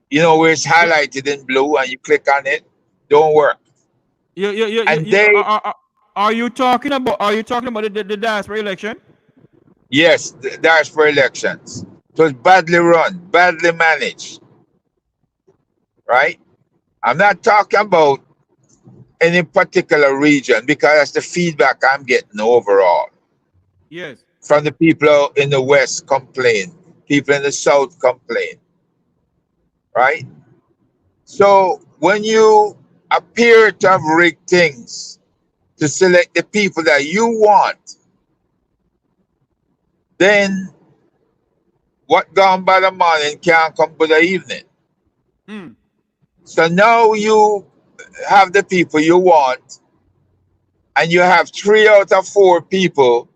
You know where it's highlighted in blue and you click on it, don't work. And Are you talking about the diaspora election? yes, that's for elections. It was badly run, badly managed. Right? I'm not talking about any particular region because that's the feedback I'm getting overall. Yes. From the people in the West complain, people in the South complain. Right? So when you appear to have rigged things to select the people that you want, then what gone by the morning can't come by the evening. Mm. So now you have the people you want, and you have 3 out of 4 people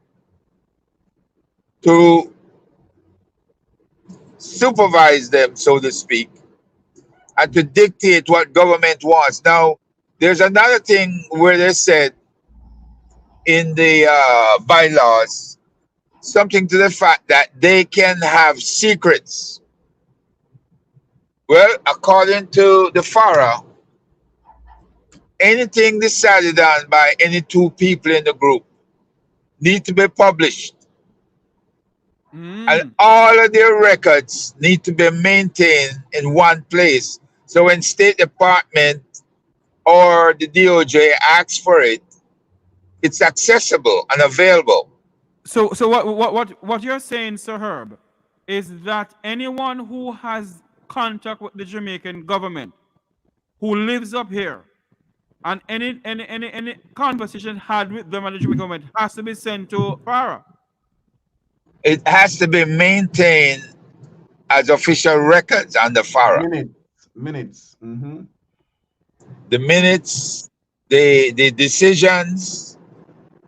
to supervise them, so to speak, and to dictate what government wants. Now, there's another thing where they said in the bylaws something to the fact that they can have secrets. Well, according to the FARA, anything decided on by any 2 people in the group need to be published. And all of their records need to be maintained in one place. So when State Department or the DOJ asks for it, it's accessible and available. So what you're saying, Sir Herb, is that anyone who has contact with the Jamaican government, who lives up here, and any conversation had with them and the Jamaican government has to be sent to FARA. It has to be maintained as official records on the FARA. Minutes. Mm-hmm. The minutes, the decisions,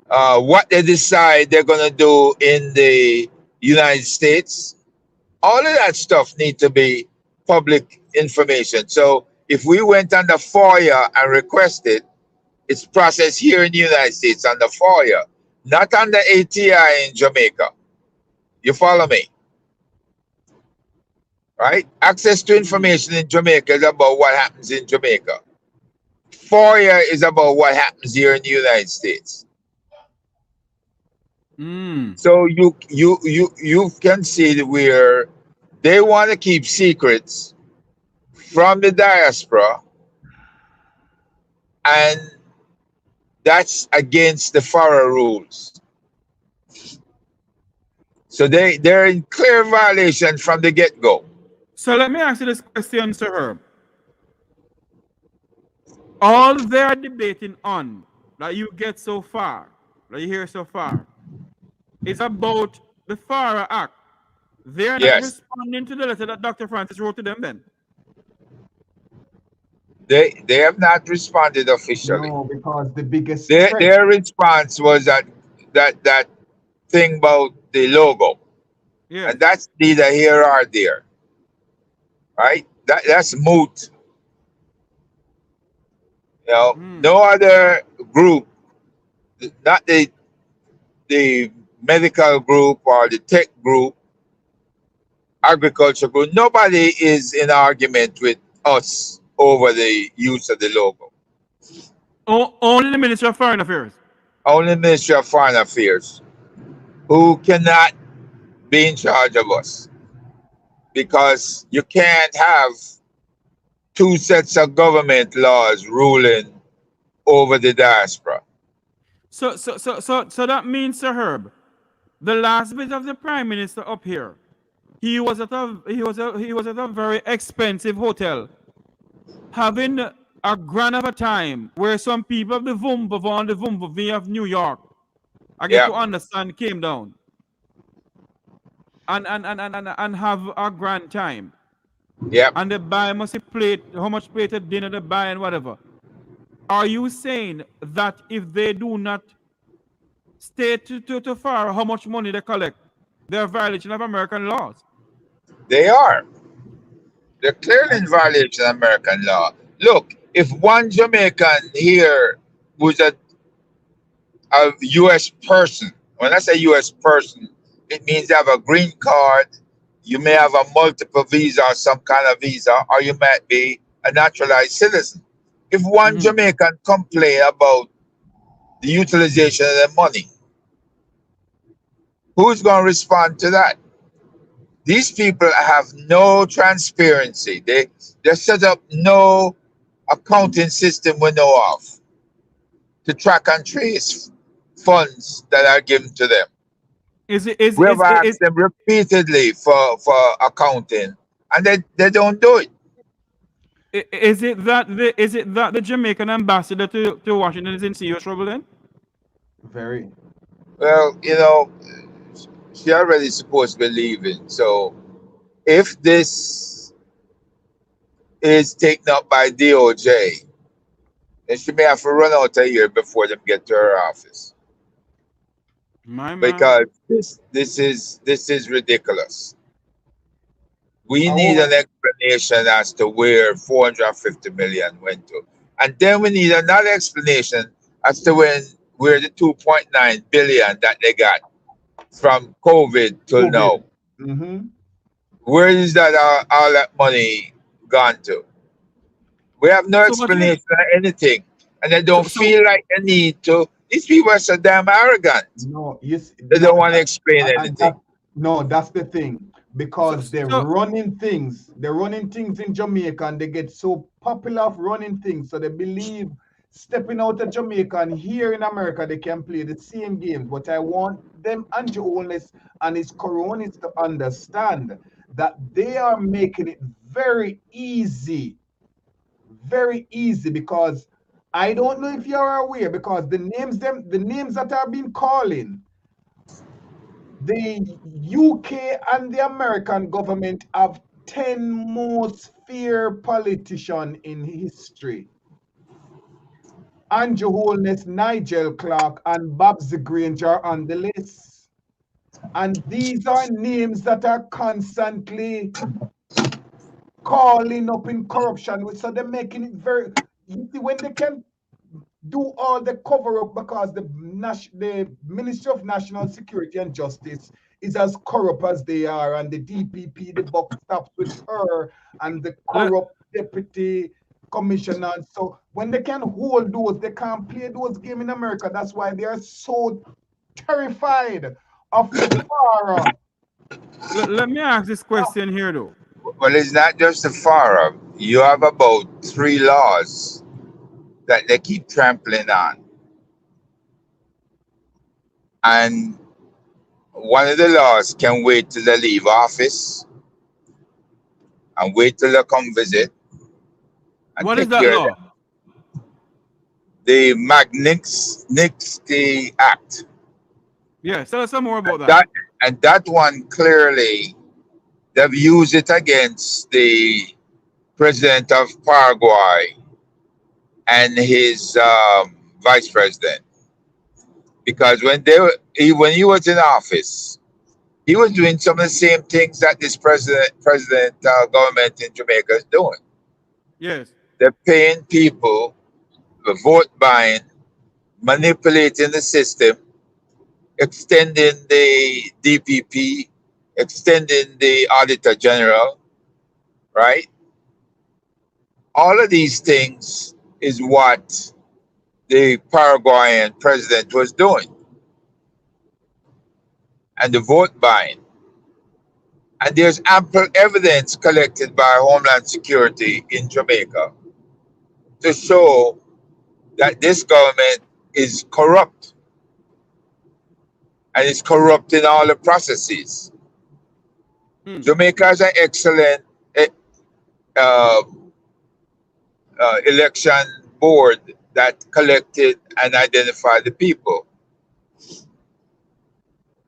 what they decide they're going to do in the United States, all of that stuff need to be public information. So if we went on the FOIA and requested, it's processed here in the United States on the FOIA, not on the ATI in Jamaica. You follow me? Right? Access to information in Jamaica is about what happens in Jamaica. FOIA is about what happens here in the United States. So you can see where they want to keep secrets from the diaspora, and that's against the FARA rules. So they're in clear violation from the get-go. So let me ask you this question, Sir Herb. All they're debating on that you get so far, that you hear so far, is about the FARA Act. They're not responding to the letter that Dr. Francis wrote to them then. They have not responded officially. No, because the biggest their response was that thing about the logo. Yeah. And that's neither here or there. Right? That's moot. You know, no other group, not the medical group or the tech group, agriculture group. Nobody is in argument with us over the use of the logo. Only the Ministry of Foreign Affairs. Only Ministry of Foreign Affairs, who cannot be in charge of us, because you can't have two sets of government laws ruling over the diaspora. So that means, Sir Herb, the last bit of the Prime Minister up here, he was at a very expensive hotel, having a grand of a time where some people of the Vumba of New York, I get to understand, came down and have a grand time. Yep. And they buy must have plate, how much plated dinner they buy and whatever. Are you saying that if they do not stay to FARA how much money they collect, they're a violation of American laws? They are. They're clearly in violation of American law. Look, if one Jamaican here was a U.S. person, when I say U.S. person, it means they have a green card, you may have a multiple visa or some kind of visa, or you might be a naturalized citizen. If one Jamaican complain about the utilization of their money, who's going to respond to that? These people have no transparency. They set up no accounting system we know of to track and trace funds that are given to them. We have asked them repeatedly for accounting, and they don't do it. Is it that the Jamaican ambassador to Washington is in serious trouble then? Very. Well, she already supposed to be leaving. So if this is taken up by DOJ, then she may have to run out a year before them get to her office. Because this is ridiculous. We need an explanation as to where 450 million went to. And then we need another explanation as to where the 2.9 billion that they got from COVID till now. Where is that all that money gone to? We have no explanation of anything. And they don't feel like they need to. These people are so damn arrogant. No, they don't want to explain anything. That's the thing. Because they're running things in Jamaica, and they get so popular of running things, so they believe stepping out of Jamaica and here in America they can play the same games. But I want them, Andrew Holness and his Coronis, to understand that they are making it very easy, because I don't know if you are aware, because the names that are being calling, the UK and the American government have 10 most feared politicians in history. Andrew Holness, Nigel Clark, and Babsy Granger are on the list. And these are names that are constantly calling up in corruption. So they're making it very, you see, when they can do all the cover up, because the Ministry of National Security and Justice is as corrupt as they are, and the DPP, the buck stops with her and the corrupt deputy commissioner. So when they can hold those, they can't play those games in America. That's why they are so terrified of the FARA. Let me ask this question here though. Well, it's not just the FARA. You have about 3 laws that they keep trampling on. And one of the laws can wait till they leave office and wait till they come visit. What is that law? The Magnitsky Act. Yeah, tell us some more about that. And that one clearly, they've used it against the president of Paraguay and his vice president, because when he was in office, he was doing some of the same things that this president government in Jamaica is doing. Yes, they're paying people, the vote buying, manipulating the system, extending the DPP, extending the Auditor General, right? All of these things is what the Paraguayan president was doing, and the vote buying. And there's ample evidence collected by Homeland Security in Jamaica to show that this government is corrupt, and it's corrupt in all the processes. Jamaica has an excellent uh, election board that collected and identified the people.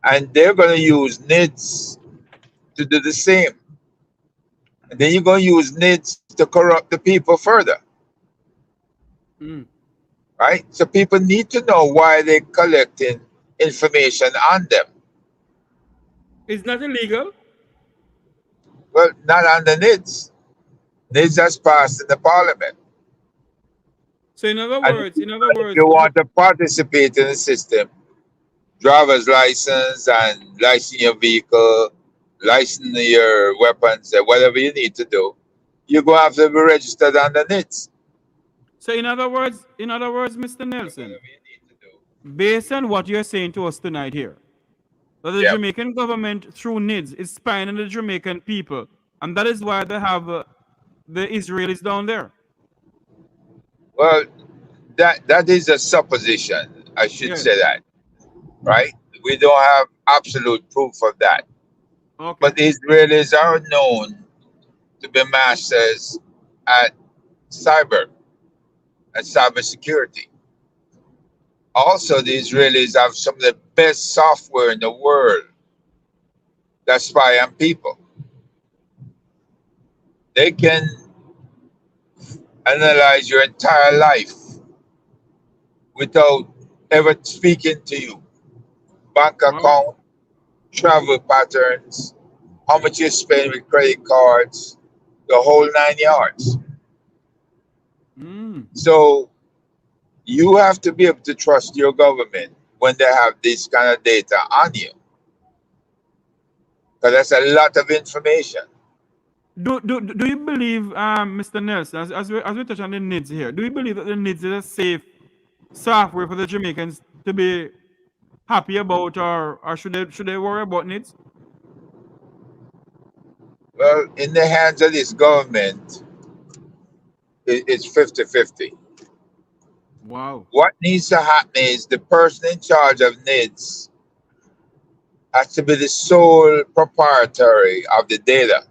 And they're going to use NIDS to do the same. And then you're going to use NIDS to corrupt the people further. Right? So people need to know why they're collecting information on them. It's not illegal. Well, not on the NIDS. NIDS has passed in the parliament. So in other words, if you want to participate in the system, driver's license and license your vehicle, license your weapons, and whatever you need to do, you're going to have to be registered on the NIDS. So in other words, Mr. Nelson, based on what you're saying to us tonight here, that the Jamaican government through NIDS is spying on the Jamaican people, and that is why they have the Israelis down there. Well, that is a supposition. I should say that, right? We don't have absolute proof of that. Okay. But the Israelis are known to be masters at cyber security. Also, the Israelis have some of the best software in the world that spy on people. They can analyze your entire life without ever speaking to you. Bank account, travel patterns, how much you spend with credit cards, the whole 9 yards. So you have to be able to trust your government when they have this kind of data on you, because that's a lot of information. Do you believe, Mr. Nelson, as we touch on the NIDS here, do you believe that the NIDS is a safe software for the Jamaicans to be happy about, or should they worry about NIDS? Well, in the hands of this government, it's 50-50. Wow. What needs to happen is the person in charge of NIDS has to be the sole proprietary of the data,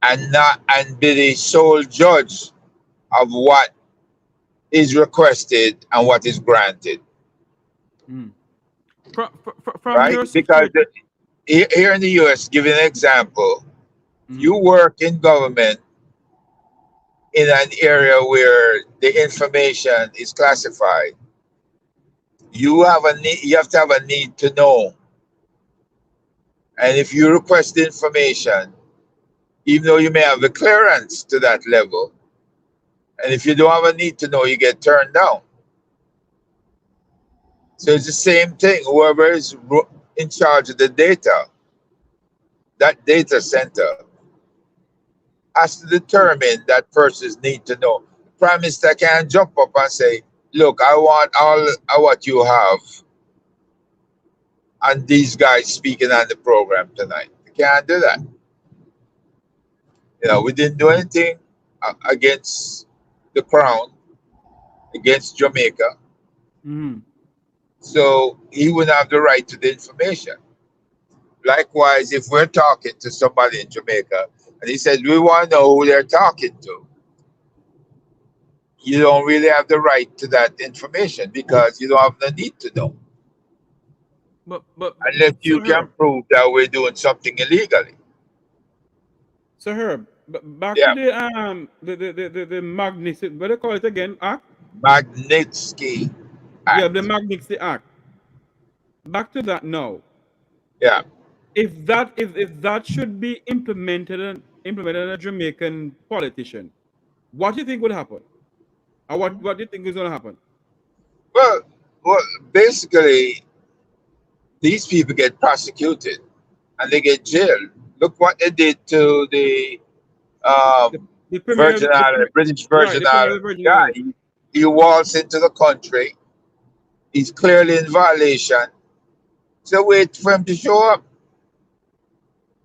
and be the sole judge of what is requested and what is granted. From right? Because here in the US, give an example, you work in government in an area where the information is classified. You have to have a need to know. And if you request information, even though you may have the clearance to that level, and if you don't have a need to know, you get turned down. So it's the same thing. Whoever is in charge of the data, that data center, has to determine that person's need to know. The Prime Minister can't jump up and say, look, I want all of what you have, and these guys speaking on the program tonight. You can't do that. You know, we didn't do anything against the Crown, against Jamaica. So he wouldn't have the right to the information. Likewise, if we're talking to somebody in Jamaica and he says, we want to know who they're talking to, you don't really have the right to that information because you don't have the need to know. But unless you can prove that we're doing something illegally. So Herb, back to the Magnitsky, what do you call it again? Act? Magnitsky Act. Yeah, the Magnitsky Act. Back to that now. Yeah. If that should be implemented on a Jamaican politician, what do you think would happen? Or what do you think is going to happen? Well, basically, these people get prosecuted and they get jailed. Look what they did to the The premier, Virgin Island, British right, Virgin the premier of Island Virgin guy. Islands. He waltzed into the country. He's clearly in violation. So wait for him to show up.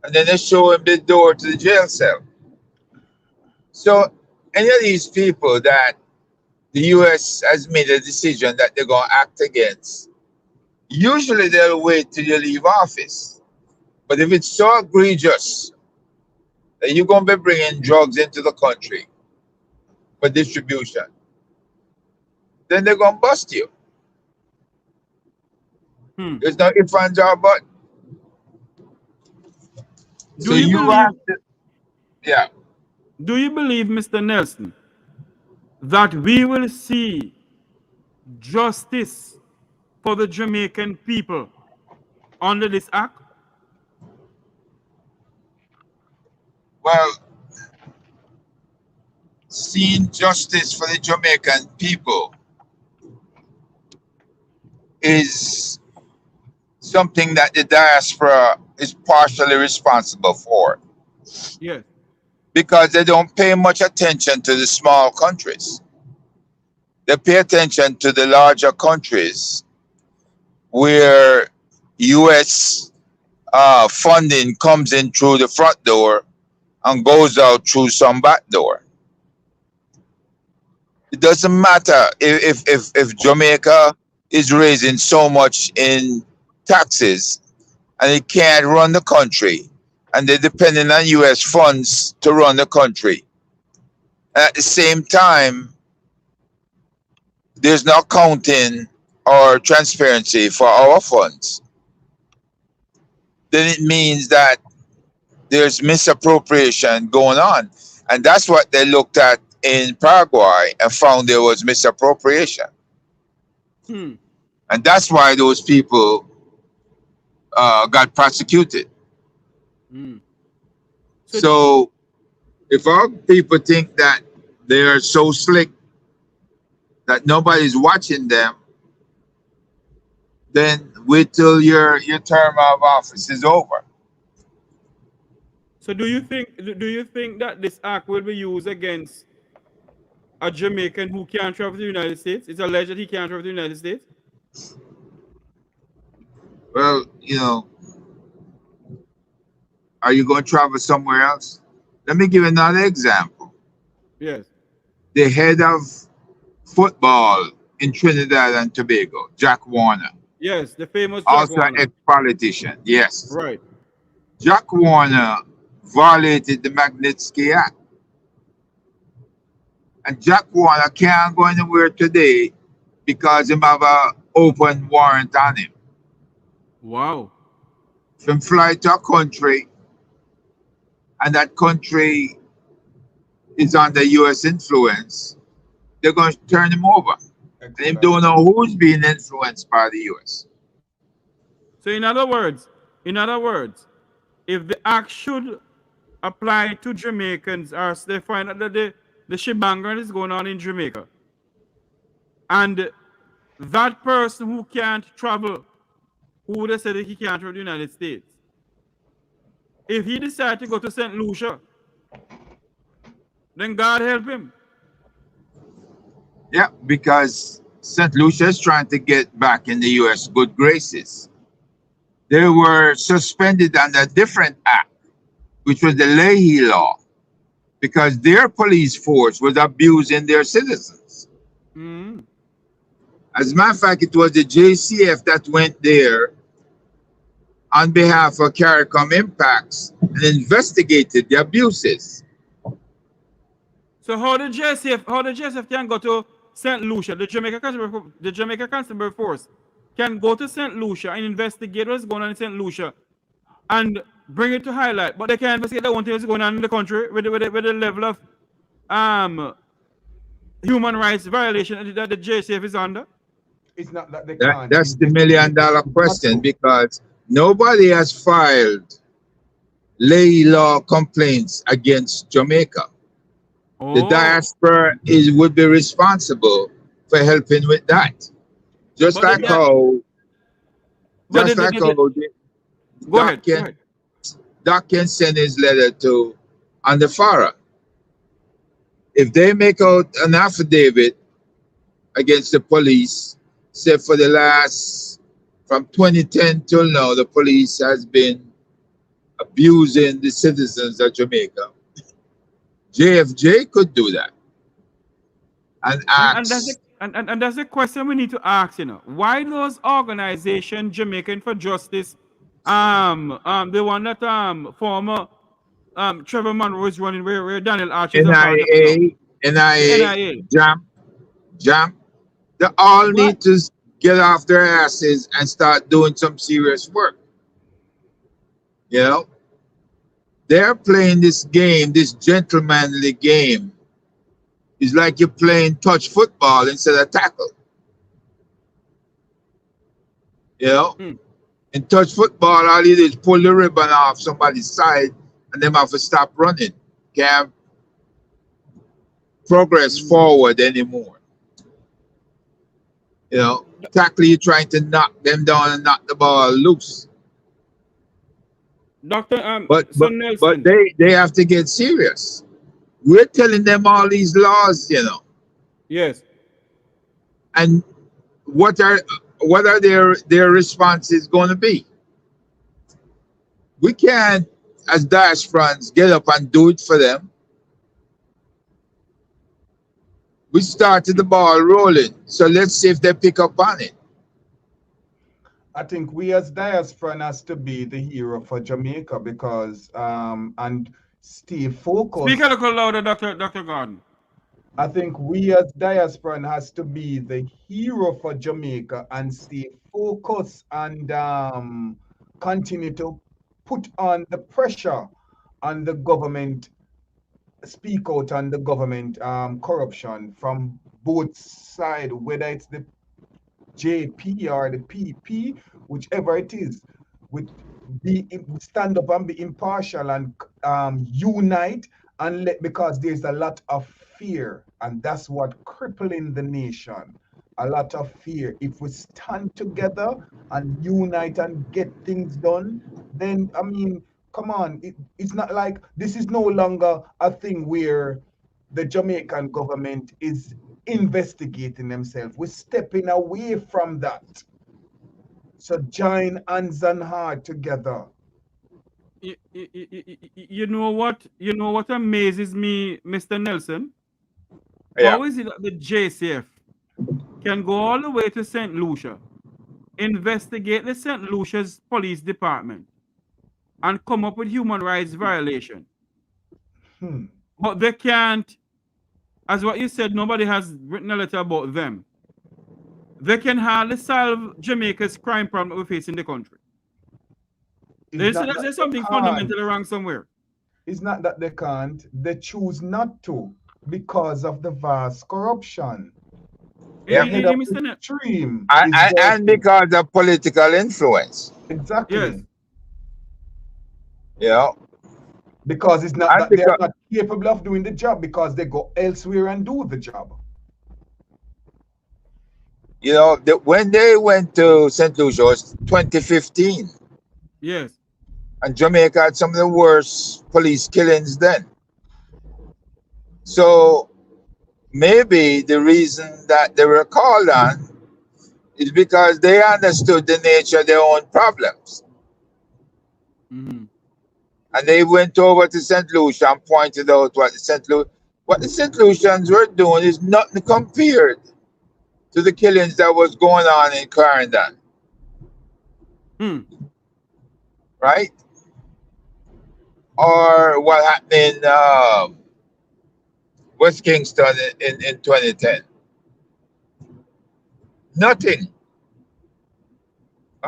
And then they show him the door to the jail cell. So any of these people that the US has made a decision that they're going to act against, usually they'll wait till you leave office. But if it's so egregious that you're going to be bringing drugs into the country for distribution, then they're going to bust you. There's no ifs, ands, or buts. So you have to, yeah. Do you believe, Mr. Nelson, that we will see justice for the Jamaican people under this act? Well, seeing justice for the Jamaican people is something that the diaspora is partially responsible for. Yes. Because they don't pay much attention to the small countries. They pay attention to the larger countries where US funding comes in through the front door and goes out through some back door. It doesn't matter if Jamaica is raising so much in taxes and it can't run the country, and they're depending on US funds to run the country. And at the same time, there's no accounting or transparency for our funds. Then it means that there's misappropriation going on. And that's what they looked at in Paraguay and found there was misappropriation. And that's why those people got prosecuted. So if our people think that they are so slick that nobody's watching them, then wait till your term of office is over. So do you think that this act will be used against a Jamaican who can't travel to the United States? It's alleged that he can't travel to the United States. Well, you know, are you going to travel somewhere else? Let me give another example. Yes. The head of football in Trinidad and Tobago, Jack Warner. Yes, the famous Jack also Warner. an ex-politician, yes. Right. Jack Warner violated the Magnitsky Act. And Jack Warner can't go anywhere today because he have an open warrant on him. Wow. If he fly to a country and that country is under US influence, they're going to turn him over. And they don't know who's being influenced by the US. So in other words, if the act should apply to Jamaicans, or they find out that the shebang is going on in Jamaica, and that person who can't travel, who would have said that he can't travel to the United States, if he decides to go to St. Lucia, then God help him. Yeah, because St. Lucia is trying to get back in the US good graces. They were suspended under a different act, which was the Leahy law, because their police force was abusing their citizens. As a matter of fact, it was the JCF that went there on behalf of CARICOM Impacts and investigated the abuses. So how the JCF can go to St. Lucia, the Jamaica Constable Force can go to St. Lucia and investigate what's going on in St. Lucia and bring it to highlight, but they can't investigate the one thing that's going on in the country with the level of human rights violation that the JCF is under? It's not that they can't. That's the $1 million question, because nobody has filed lay law complaints against Jamaica. The diaspora would be responsible for helping with that. Just like how But Just like how go ahead. Go ahead. Doc can send his letter to on the FARA. If they make out an affidavit against the police, say for the last, from 2010 till now, the police has been abusing the citizens of Jamaica. JFJ could do that and ask. And that's the question we need to ask, you know. Why those organizations, Jamaican for Justice, the one that former Trevor Monroe is running, where Daniel Archer is a part of it now. NIA, Jam, they all need to get off their asses and start doing some serious work. You know, they're playing this game, this gentlemanly game. It's like you're playing touch football instead of tackle. You know, in touch football, all you do is pull the ribbon off somebody's side and them have to stop running. Can't progress forward anymore. You know, tackle, you're trying to knock them down and knock the ball loose. Dr. But they have to get serious. We're telling them all these laws, you know. Yes. And what are their responses going to be? We can't, as diasporans, get up and do it for them. We started the ball rolling, so let's see if they pick up on it. I think we as diaspora has to be the hero for Jamaica because and stay focused. Speak a little louder, Dr. Gordon. I think we as diaspora has to be the hero for Jamaica and stay focused and continue to put on the pressure on the government, speak out on the government corruption from both sides, whether it's the JP or the PP, whichever it is, stand up and be impartial and unite and because there's a lot of fear, and that's what crippling the nation. A lot of fear. If we stand together and unite and get things done, then I mean, come on, it's not like this is no longer a thing where the Jamaican government is investigating themselves. We're stepping away from that. So join hands and heart together. You know what? You know what amazes me, Mr. Nelson? Yeah. How is it that the JCF can go all the way to St. Lucia, investigate the St. Lucia's police department, and come up with human rights violation? But they can't, as what you said, nobody has written a letter about them. They can hardly solve Jamaica's crime problem we face in the country. There's something fundamentally wrong somewhere. It's not that they can't, they choose not to because of the vast corruption. Yeah. Extreme. And because of political influence. Exactly. Yes. Yeah. Because it's not that they're not capable of doing the job, because they go elsewhere and do the job. You know, when they went to St. Lucia, it was 2015. Yes. And Jamaica had some of the worst police killings then. So maybe the reason that they were called on is because they understood the nature of their own problems. Mm-hmm. And they went over to St. Lucia and pointed out what the St. Lucians were doing is nothing compared to the killings that was going on in Clarendon. Right? Or what happened in West Kingston in 2010. Nothing.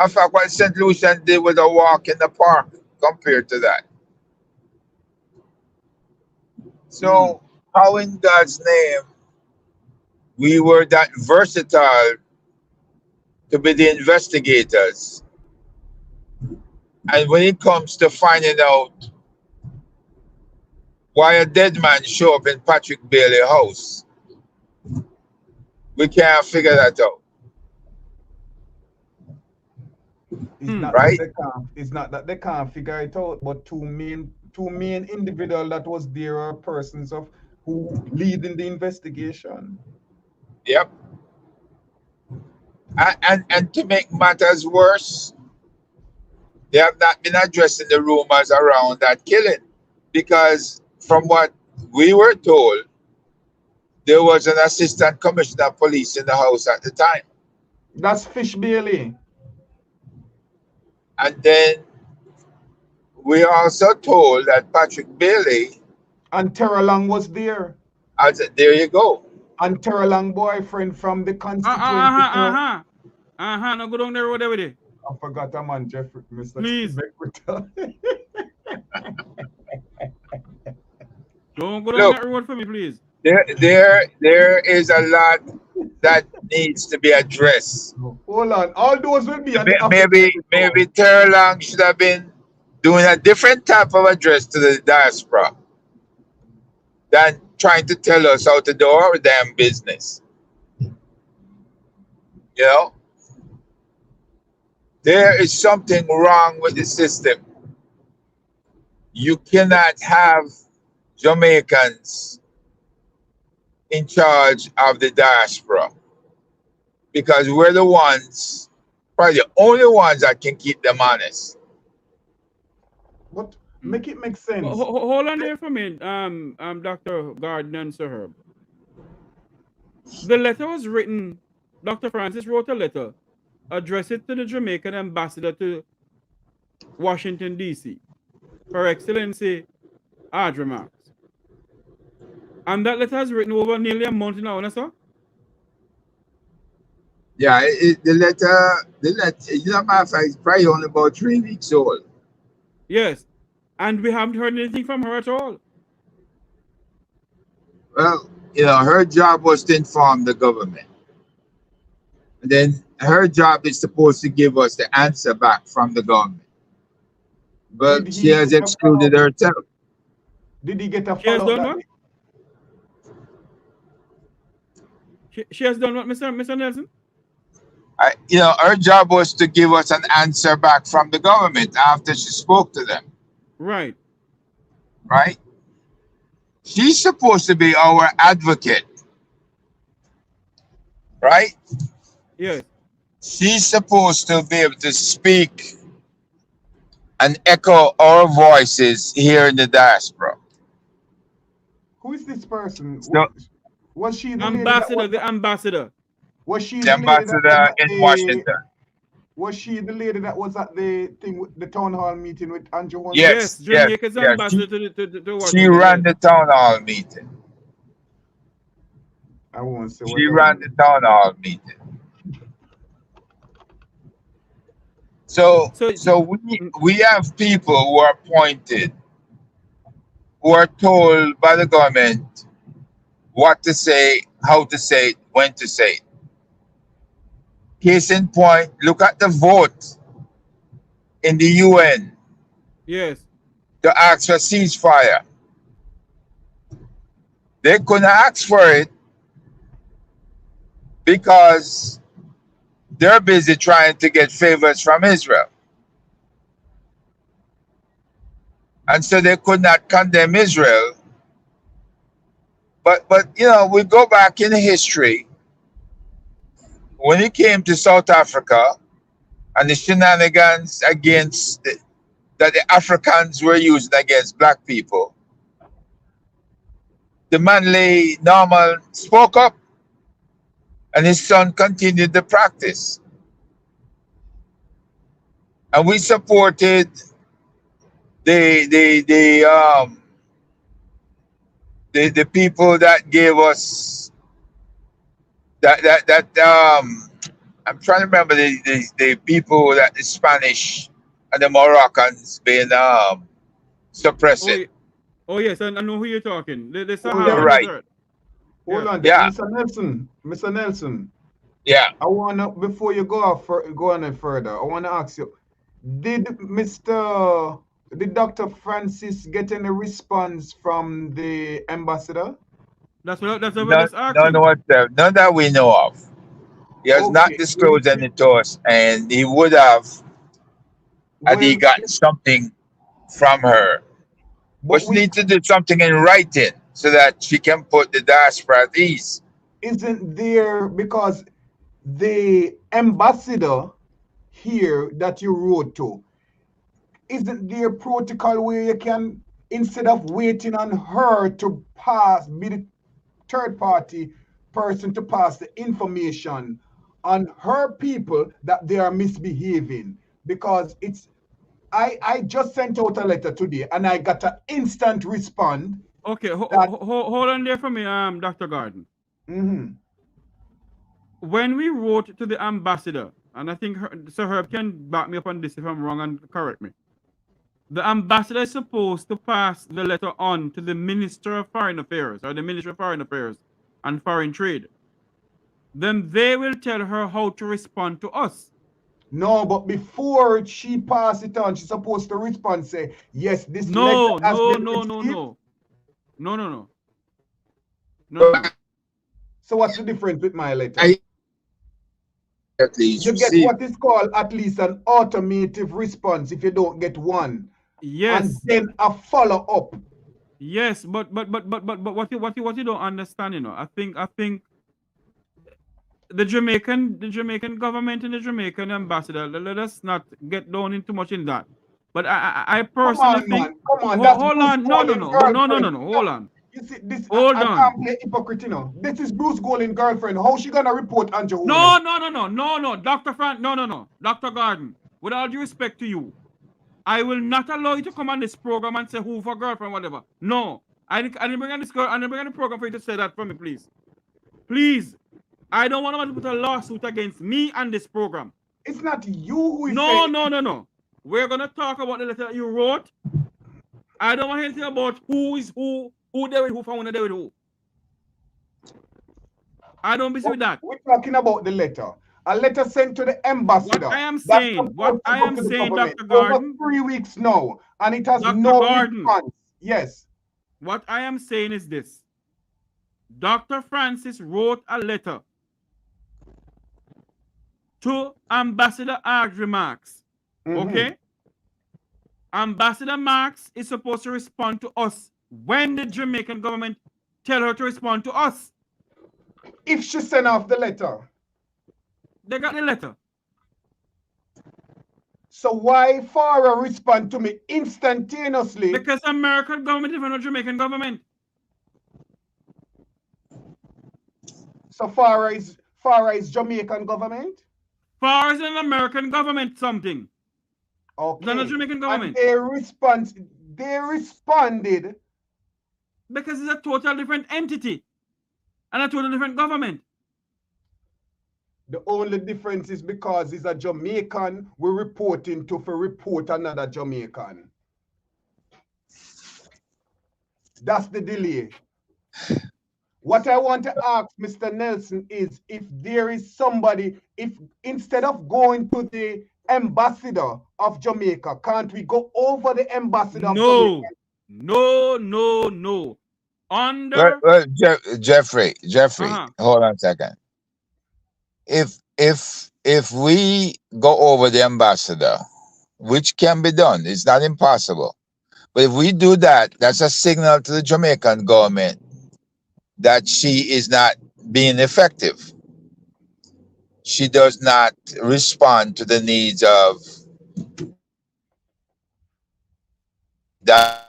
In fact, what St. Lucian did was a walk in the park compared to that. So, how in God's name we were that versatile to be the investigators, and when it comes to finding out why a dead man show up in Patrick Bailey house, we can't figure that out. It's not right? that they can't. It's not that they can't figure it out. But two main individual that was there are persons of who leading the investigation. Yep. And to make matters worse, they have not been addressing the rumors around that killing, because from what we were told, there was an assistant commissioner of police in the house at the time. That's Fish Bailey. And then we also told that Patrick Bailey, And Terra Long was there. there you go. And Terra Long boyfriend from the constituency. No, go down there, whatever it. I forgot a man, Jeffrey, Mr. Please. Don't go down Look, that road for me, please. There is a lot that needs to be addressed. Hold on. All those will be maybe Terlang should have been doing a different type of address to the diaspora than trying to tell us how to do our damn business. You know? There is something wrong with the system. You cannot have Jamaicans in charge of the diaspora, because we're the ones, probably the only ones that can keep them honest. What? Make it make sense. Hold on there for me, Dr. Gardner and Sir Herb. The letter was written, Dr. Francis wrote a letter, addressed it to the Jamaican ambassador to Washington, D.C. Her Excellency Adrimax. And that letter has written over nearly a month now, sir? Yeah, the letter, you know, matter of fact, it's probably only about 3 weeks old. Yes. And we haven't heard anything from her at all. Well, you know, her job was to inform the government. And then her job is supposed to give us the answer back from the government. But she has excluded herself. Did he get a She has follow-up? done what? She has done what, Mr. Nelson? You know, her job was to give us an answer back from the government after she spoke to them. Right. Right? She's supposed to be our advocate. Right? Yes. She's supposed to be able to speak and echo our voices here in the diaspora. Who is this person? So, was she the ambassador? The ambassador. Was she the ambassador in Washington? Was she the lady that was at the thing with the town hall meeting with Andrew Hunter? Yes, Jamaica's ambassador to Washington. She ran the town hall meeting. I won't say. She ran the town hall meeting. So we have people who are appointed, who are told by the government what to say, how to say it, when to say it. Case in point, look at the vote in the UN. Yes. To ask for ceasefire. They couldn't ask for it because they're busy trying to get favors from Israel. And so they could not condemn Israel. But you know, we go back in history. When it came to South Africa and the shenanigans against that the Africans were using against black people, the Manley Normal spoke up, and his son continued the practice. And we supported the people that gave us that I'm trying to remember the people that the Spanish and the Moroccans been suppressing. Oh yes, I know who you're talking. The Sahara. Right. Hold on, yeah. Mr. Nelson. Yeah. I wanna, before you go on further, I wanna ask you, did Dr. Francis get any response from the ambassador? None that we know of. He has not disclosed any to us, and he would have had he Well, gotten something from her. But but she we needs to do something in writing so that she can put the diaspora at ease. isn't there because the ambassador here that you wrote to, isn't there protocol where you can, instead of waiting on her to pass, be the third party person to pass the information on her people that they are misbehaving? Because it's I just sent out a letter today and I got an instant response Okay, that hold on there for me, Dr. Garden. mhm. When we wrote to the ambassador, and I think Sir Herb can back me up on this if I'm wrong and correct me. The ambassador is supposed to pass the letter on to the Minister of Foreign Affairs or the Ministry of Foreign Affairs and Foreign Trade. Then they will tell her how to respond to us. No, but before she pass it on, she's supposed to respond, say, yes, this letter No, has no, been no, no, received. no. No, no, no. No, no. So what's the difference with my letter? At least You get receive. what is called at least an automative response if you don't get one. Yes. And then a follow-up. Yes, but what you don't understand, you know, I think the Jamaican government and the Jamaican ambassador, let us not get down into much in that. But I personally think, Come on, hold on, no, hold on. You see, this Hold I on. can't play hypocrite, you know. This is Bruce Golding girlfriend. How she gonna report on Jehovah? No, Dr. Frank, no, Dr. Garden. With all due respect to you, I will not allow you to come on this program and say who for girlfriend, whatever. No, I didn't bring on this girl. I didn't bring on the program for you to say that for me, please. Please, I don't want to put a lawsuit against me and this program. It's not you who is No. We're gonna talk about the letter that you wrote. I don't want anything about who is who there with who, found there with who. I don't busy with that. We're talking about the letter. A letter sent to the ambassador. What I am saying, Dr. Garden, over 3 weeks now, and it has Dr. no Garden, response. Yes. what I am saying is this. Dr. Francis wrote a letter to Ambassador Audrey Marks. Okay? Ambassador Marks is supposed to respond to us when the Jamaican government tell her to respond to us. If she sent off the letter. They got the letter. So why FARA respond to me instantaneously? Because American government is not Jamaican government. So FARA is Jamaican government? FARA is an American government something. Okay. They're not Jamaican government. And they responded. Because it's a total different entity and a total different government. The only difference is because it's a Jamaican, we're reporting to for report another Jamaican. That's the delay. What I want to ask Mr. Nelson is if there is somebody, if instead of going to the ambassador of Jamaica, can't we go over the ambassador of Jamaica? No. Under Jeffrey, hold on a second. If we go over the ambassador, which can be done, it's not impossible. But if we do that, that's a signal to the Jamaican government that she is not being effective. She does not respond to the needs of that.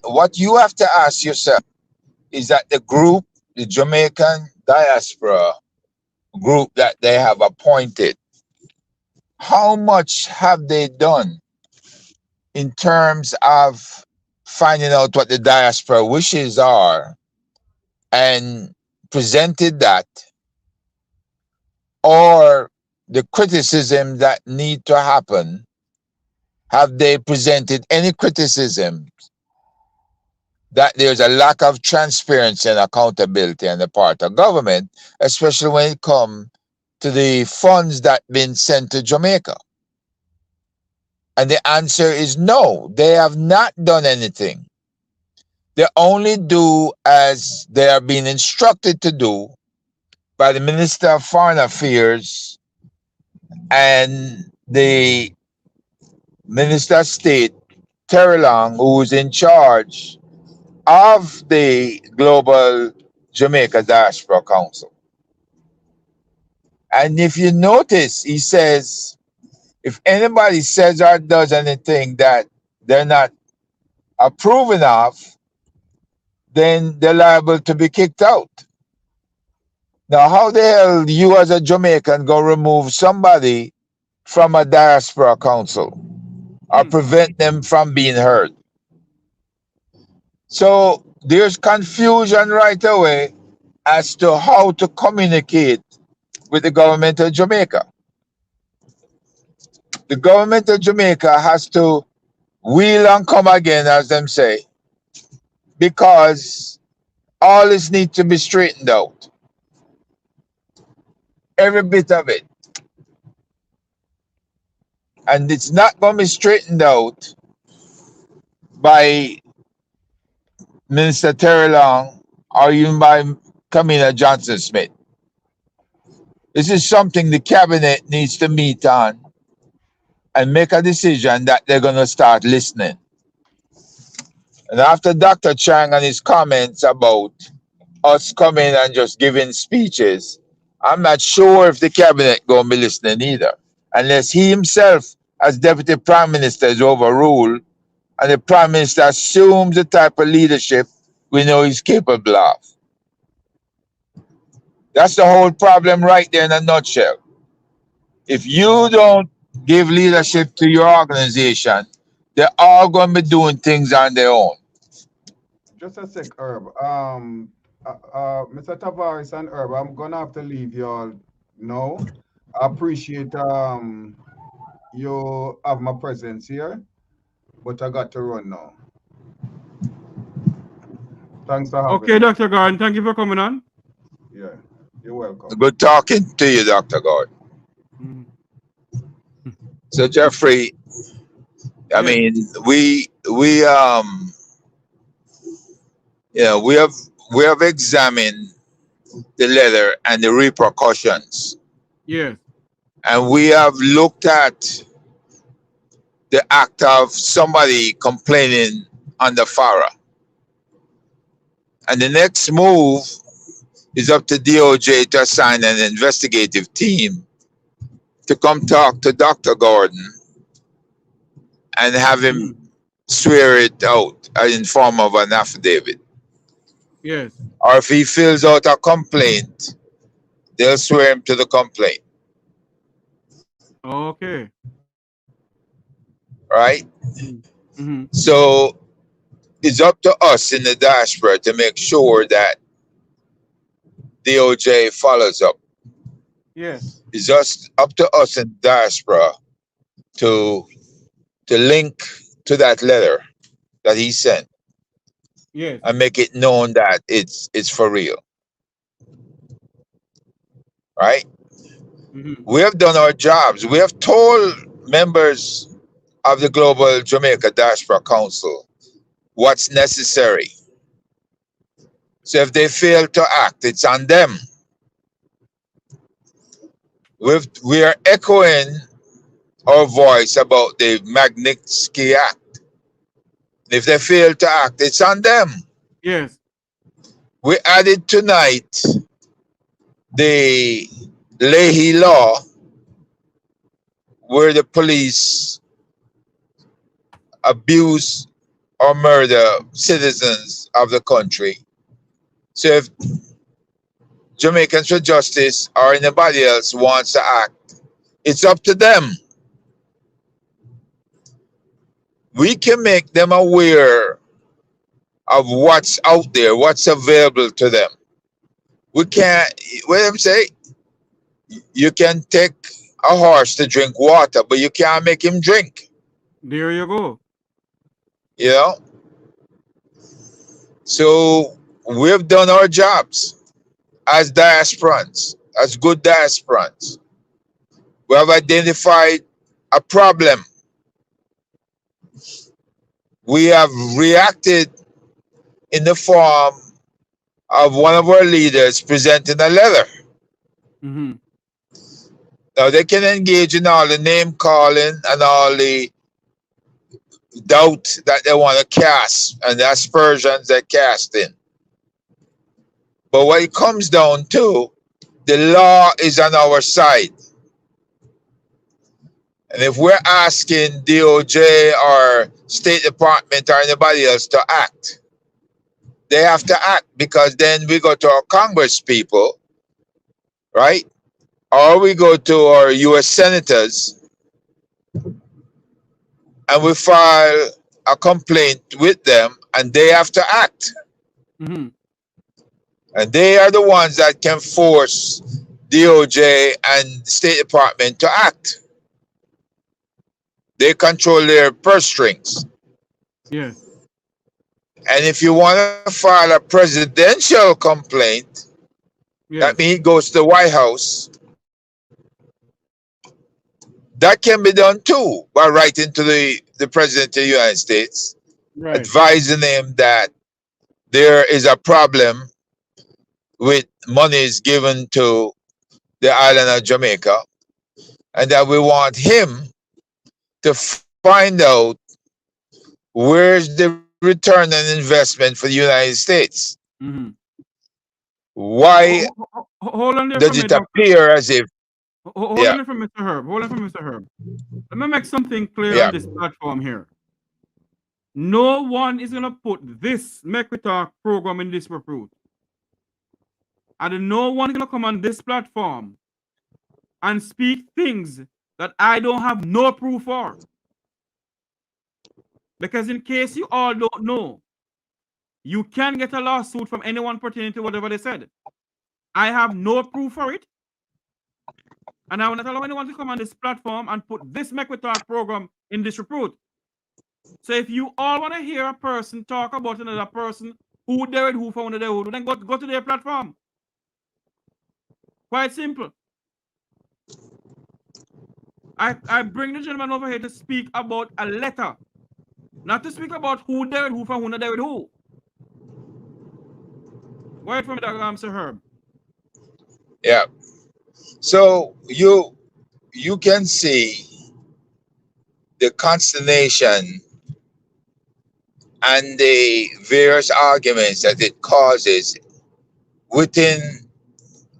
What you have to ask yourself is that the group, the Jamaican diaspora group that they have appointed, how much have they done in terms of finding out what the diaspora wishes are and presented that, or the criticism that need to happen, have they presented any criticism that there's a lack of transparency and accountability on the part of government, especially when it comes to the funds that been sent to Jamaica? And the answer is no, they have not done anything. They only do as they are being instructed to do by the Minister of Foreign Affairs and the Minister of State, Terry Long, who's in charge of the Global Jamaica Diaspora Council. And if you notice, he says, if anybody says or does anything that they're not approving of, then they're liable to be kicked out. Now, how the hell you as a Jamaican go remove somebody from a diaspora council or prevent them from being heard? So there's confusion right away as to how to communicate with the government of Jamaica. The government of Jamaica has to wheel and come again, as them say, because all this needs to be straightened out. Every bit of it. And it's not going to be straightened out by Minister Terry Long or even by Camilla Johnson Smith. This is something the cabinet needs to meet on and make a decision that they're going to start listening. And after Dr. Chang and his comments about us coming and just giving speeches, I'm not sure if the cabinet going to be listening either, unless he himself, as Deputy Prime Minister, is overruled and the Prime Minister assumes the type of leadership we know he's capable of. That's the whole problem right there in a nutshell. If you don't give leadership to your organization, they're all going to be doing things on their own. Just a sec, Herb. Mr. Tavares and Herb, I'm gonna have to leave you all now. I appreciate you have my presence here, but I got to run now. Thanks for having Okay, me. Dr. Gordon, thank you for coming on. Yeah, you're welcome. Good talking to you, Dr. Gordon. So Jeffrey, I mean, we have examined the letter and the repercussions. Yes. And we have looked at the act of somebody complaining on the FARA. And the next move is up to DOJ to assign an investigative team to come talk to Dr. Gordon and have him swear it out in form of an affidavit. Yes. Or if he fills out a complaint, they'll swear him to the complaint. Okay. Right? So it's up to us in the diaspora to make sure that DOJ follows up. Yes. It's just up to us in diaspora to link to that letter that he sent. Yes. And make it known that it's for real. Right? We have done our jobs. We have told members of the Global Jamaica Diaspora Council what's necessary. So if they fail to act, it's on them. We are echoing our voice about the Magnitsky Act. If they fail to act, it's on them. Yes. We added tonight the Leahy law, where the police abuse or murder citizens of the country. So if Jamaicans for Justice or anybody else wants to act, it's up to them. We can make them aware of what's out there, what's available to them. We can't, what I'm saying, you can take a horse to drink water, but you can't make him drink. There you go. You know? So we've done our jobs as diasporans, as good diasporans. We have identified a problem. We have reacted in the form of one of our leaders presenting a letter. Now they can engage in all the name calling and all the doubt that they want to cast and the aspersions they're casting. But what it comes down to, the law is on our side. And if we're asking DOJ or State Department or anybody else to act, they have to act, because then we go to our Congress people, right? Or we go to our US senators and we file a complaint with them, and they have to act. Mm-hmm. And they are the ones that can force DOJ and State Department to act. They control their purse strings. Yes. And if you want to file a presidential complaint, that means it goes to the White House. That can be done too, by writing to the President of the United States, right, advising him that there is a problem with monies given to the island of Jamaica, and that we want him to find out where's the return on investment for the United States. Mm-hmm. Why hold on there does it appear as if... Hold on there for Mr. Herb. Hold on for Mr. Herb. Let me make something clear on this platform here. No one is going to put this Make We Talk program in disrepute. And no one is going to come on this platform and speak things that I don't have no proof for. Because in case you all don't know, you can get a lawsuit from anyone pertaining to whatever they said. I have no proof for it. And I will not allow anyone to come on this platform and put this Make We Talk program in disrepute. So if you all want to hear a person talk about another person who did who found their who, then go to their platform. Quite simple. I bring the gentleman over here to speak about a letter, not to speak about who did who found who did who. Wait for me, Mr. Herb. Yeah. So you can see the consternation and the various arguments that it causes within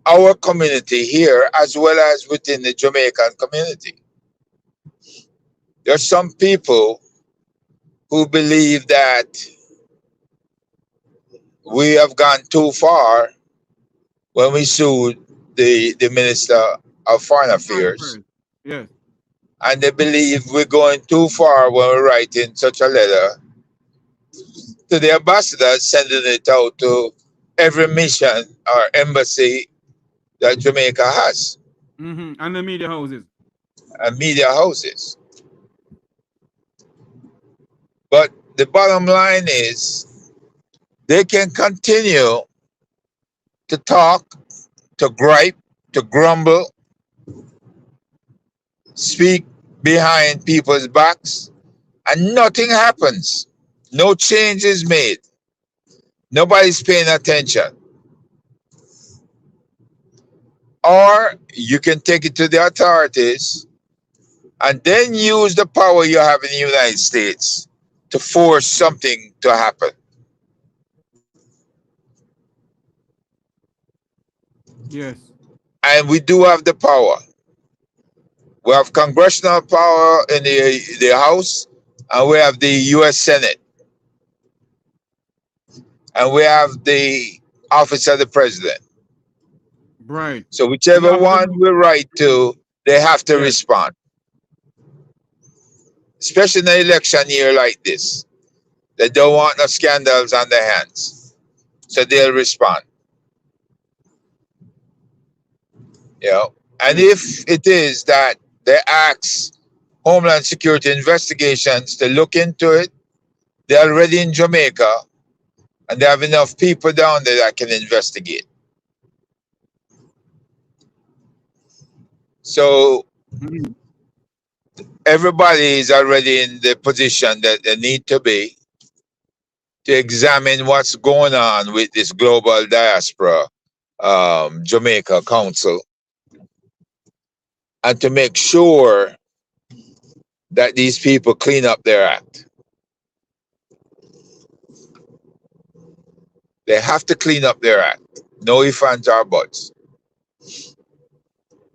our community here, as well as within the Jamaican community. There are some people who believe that we have gone too far when we sued the Minister of Foreign Affairs. Yes. And they believe we're going too far when we're writing such a letter to the ambassador, sending it out to every mission or embassy that Jamaica has. Mm-hmm. And the media houses. And media houses. But the bottom line is they can continue to talk, to gripe, to grumble, speak behind people's backs, and nothing happens. No change is made. Nobody's paying attention. Or you can take it to the authorities and then use the power you have in the United States to force something to happen. Yes. And we do have the power. We have congressional power in the House, and we have the US Senate. And we have the office of the president. Right. So whichever one we write to, they have to respond. Especially in an election year like this. They don't want no scandals on their hands. So they'll respond. You know, and if it is that they ask Homeland Security Investigations to look into it, they're already in Jamaica, and they have enough people down there that can investigate. So everybody is already in the position that they need to be to examine what's going on with this global diaspora Jamaica Council. and to make sure that these people clean up their act. They have to clean up their act. No ifs, ands, or buts.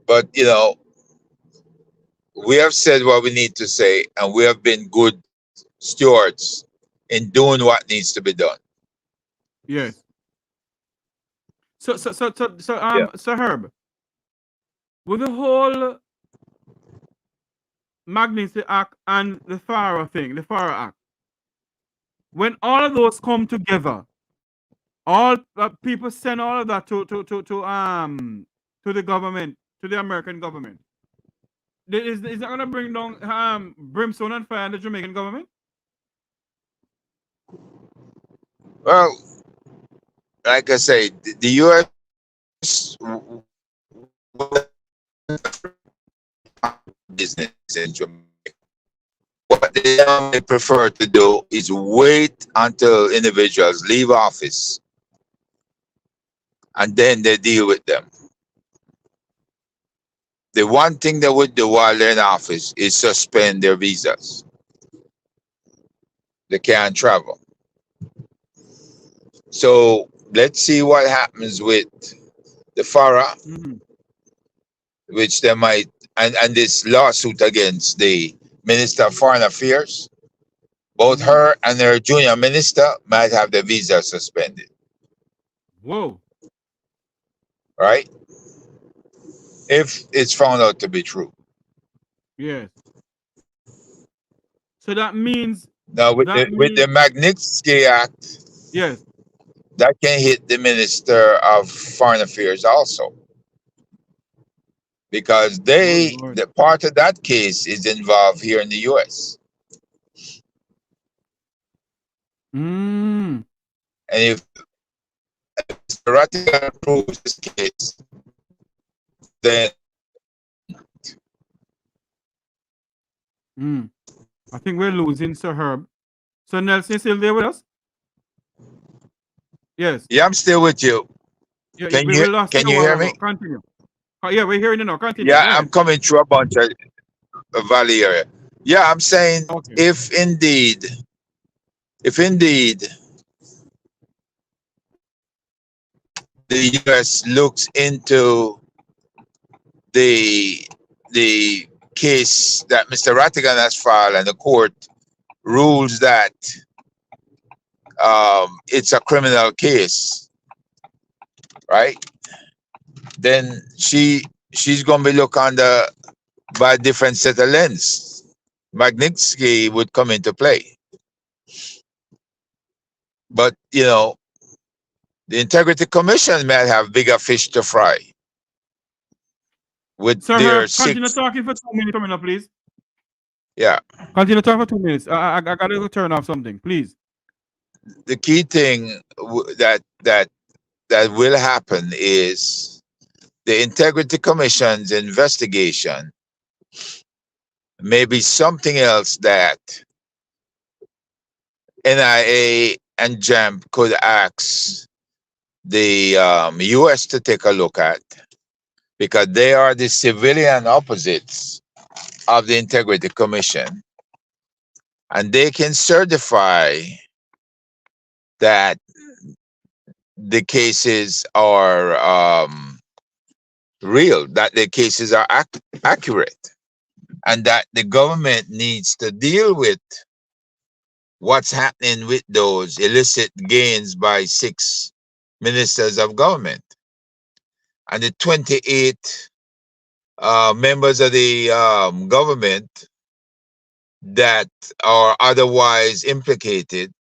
But, you know, we have said what we need to say, and we have been good stewards in doing what needs to be done. Yes. So Yeah. Herb, with the whole Magnitsky Act and the FARA thing, the FARA Act, when all of those come together, all people send all of that to the government, to the American government. Is that going to bring down brimstone and fire in the Jamaican government? Well, like I say, the U.S. business in Jamaica. What they prefer to do is wait until individuals leave office, and then they deal with them. The one thing they would do while they're in office is suspend their visas. They can't travel. So let's see what happens with the FARA, which they might, and this lawsuit against the Minister of Foreign Affairs. Both her and her junior minister might have their visa suspended. Whoa. Right? If it's found out to be true. Yes. So that means now with the Magnitsky Act, yes, that can hit the Minister of Foreign Affairs also, because the part of that case is involved here in the U.S. And if Mr. Rattigan approves this case, then I think we're losing Sir Herb. So Nelson, you still there with us? Yes. Yeah, I'm still with you. Yeah, can you hear me? Continue. Yeah, we're hearing you now. Continue. Yeah, I'm coming through a bunch of valley area. Yeah, I'm saying if indeed the U.S. looks into the case that Mr. Rattigan has filed and the court rules that it's a criminal case, right? Then she's going to be looked under by a different set of lens. Magnitsky would come into play. But, you know, the Integrity Commission might have bigger fish to fry. With Sir their Herb, continue talking for 2 minutes coming up, please. Yeah. Continue talking for 2 minutes. I got to turn off something, please. The key thing that will happen is the Integrity Commission's investigation may be something else that NIA and JAMP could ask the U.S. to take a look at, because they are the civilian opposites of the Integrity Commission, and they can certify that the cases are real, that the cases are accurate, and that the government needs to deal with what's happening with those illicit gains by 6 ministers of government and the 28 members of the government that are otherwise implicated.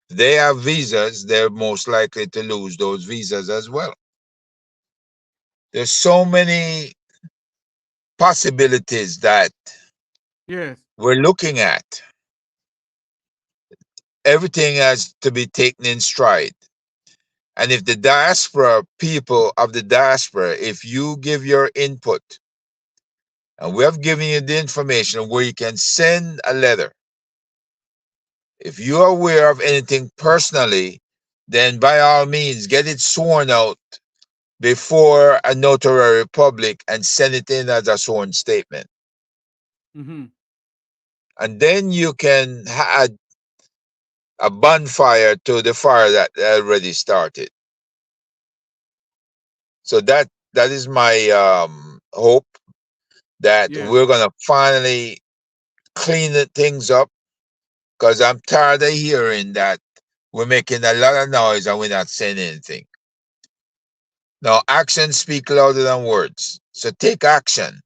They have visas, they're most likely to lose those visas as well. There's so many possibilities that we're looking at. Everything has to be taken in stride. And if the diaspora, people of the diaspora, if you give your input, and we have given you the information where you can send a letter. If you're aware of anything personally, then by all means, get it sworn out before a notary public and send it in as a sworn statement. And then you can add a bonfire to the fire that already started. So that is my hope that we're gonna finally clean the things up, because I'm tired of hearing that we're making a lot of noise and we're not saying anything. Now, actions speak louder than words. So take action.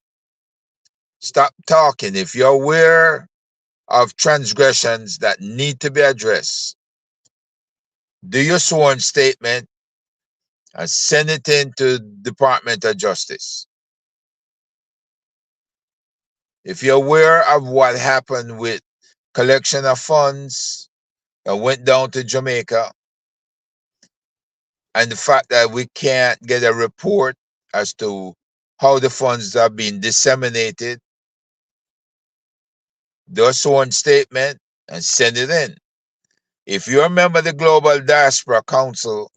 Stop talking. If you're aware of transgressions that need to be addressed, do your sworn statement and send it in to Department of Justice. If you're aware of what happened with collection of funds that went down to Jamaica, and the fact that we can't get a report as to how the funds are being disseminated, do a sworn statement and send it in. If you're a member of the Global Diaspora Council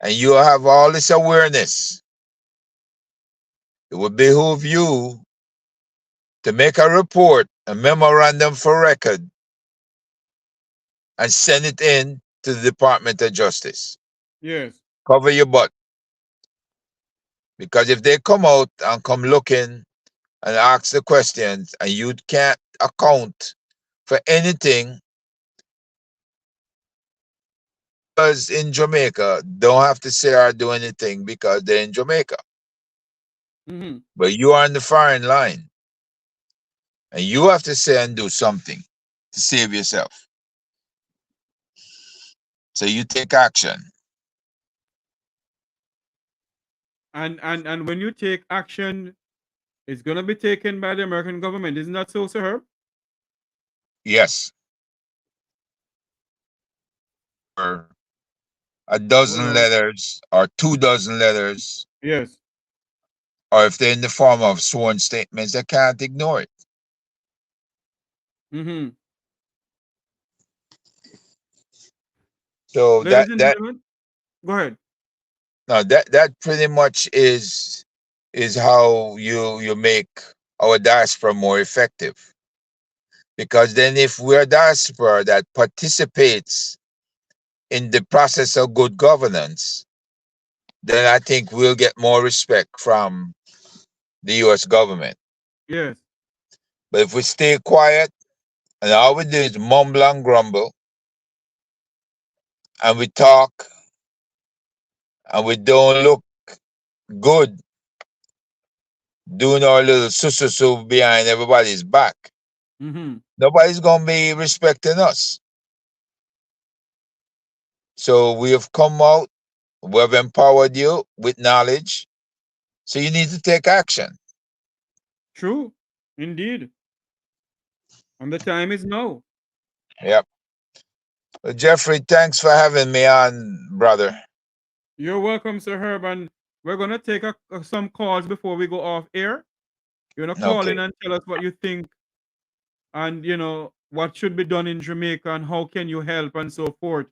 and you have all this awareness, it would behoove you to make a report, a memorandum for record, and send it in to the Department of Justice. Yes. Cover your butt. Because if they come out and come looking and ask the questions and you can't account for anything, because in Jamaica don't have to say or do anything because they're in Jamaica. But you are in the firing line and you have to say and do something to save yourself. So you take action. And when you take action, it's gonna be taken by the American government. Isn't that so, Sir Herb? Yes. Or a dozen letters or 24 letters. Yes. Or if they're in the form of sworn statements, they can't ignore it. So Ladies and gentlemen, go ahead. No, that pretty much is how you make our diaspora more effective. Because then if we're a diaspora that participates in the process of good governance, then I think we'll get more respect from the US government. Yes. But if we stay quiet and all we do is mumble and grumble, and we talk and we don't look good doing our little su behind everybody's back, nobody's going to be respecting us. So we have come out, we have empowered you with knowledge. So you need to take action. True, indeed. And the time is now. Yep. Well, Jeffrey, thanks for having me on, brother. You're welcome, Sir Herb. And we're going to take some calls before we go off air. You're going to call in and tell us what you think and, you know, what should be done in Jamaica and how can you help and so forth.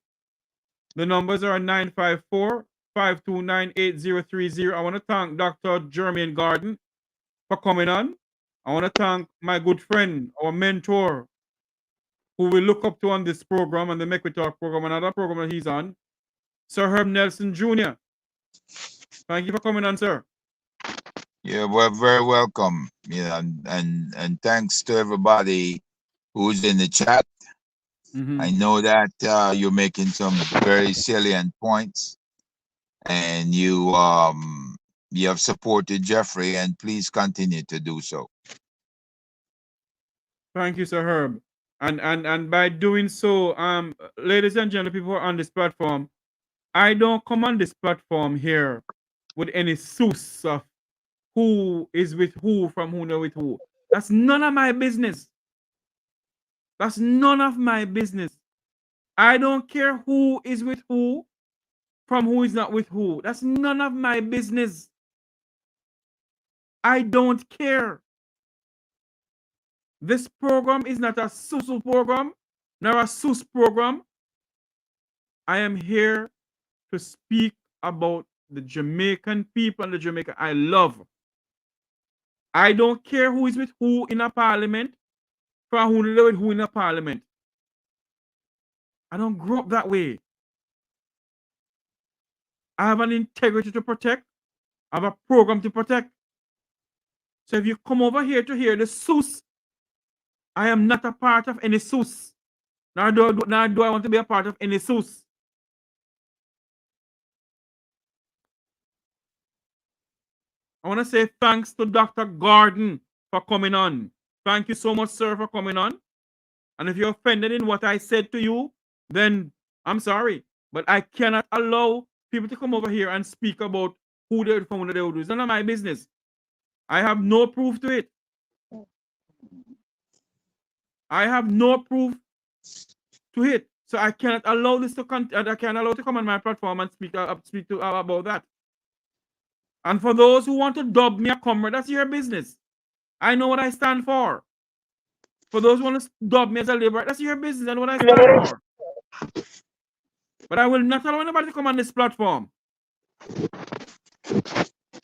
The numbers are 954-529-8030. I want to thank Dr. Jermaine Garden for coming on. I want to thank my good friend, our mentor, who we look up to on this program and the Make We Talk program, another program that he's on, Sir Herb Nelson Jr. Thank you for coming on, sir. Yeah, we're very welcome. Yeah, and thanks to everybody who's in the chat. I know that you're making some very salient points, and you have supported Jeffrey, and please continue to do so. Thank you, Sir Herb. And by doing so, ladies and gentlemen, people on this platform, I don't come on this platform here with any source of who is with who, from who know with who. That's none of my business. That's none of my business. I don't care who is with who, from who is not with who. That's none of my business. I don't care. This program is not a SUSU program, nor a SUS program. I am here to speak about the Jamaican people and the Jamaica I love. I don't care who is with who in a parliament, for who is with who in a parliament. I don't grow up that way. I have an integrity to protect. I have a program to protect. So if you come over here to hear the SUS, I am not a part of any SUS. Nor do I want to be a part of any SUS. I want to say thanks to Dr. Gordon for coming on. Thank you so much, sir, for coming on. And if you're offended in what I said to you, then I'm sorry. But I cannot allow people to come over here and speak about who they found they would do. It's none of my business. I have no proof to it. I have no proof to it. So I cannot allow this to I can't allow to come on my platform and speak about that. And for those who want to dub me a comrade, that's your business. I know what I stand for. For those who want to dub me as a laborer, that's your business and what I stand for. But I will not allow anybody to come on this platform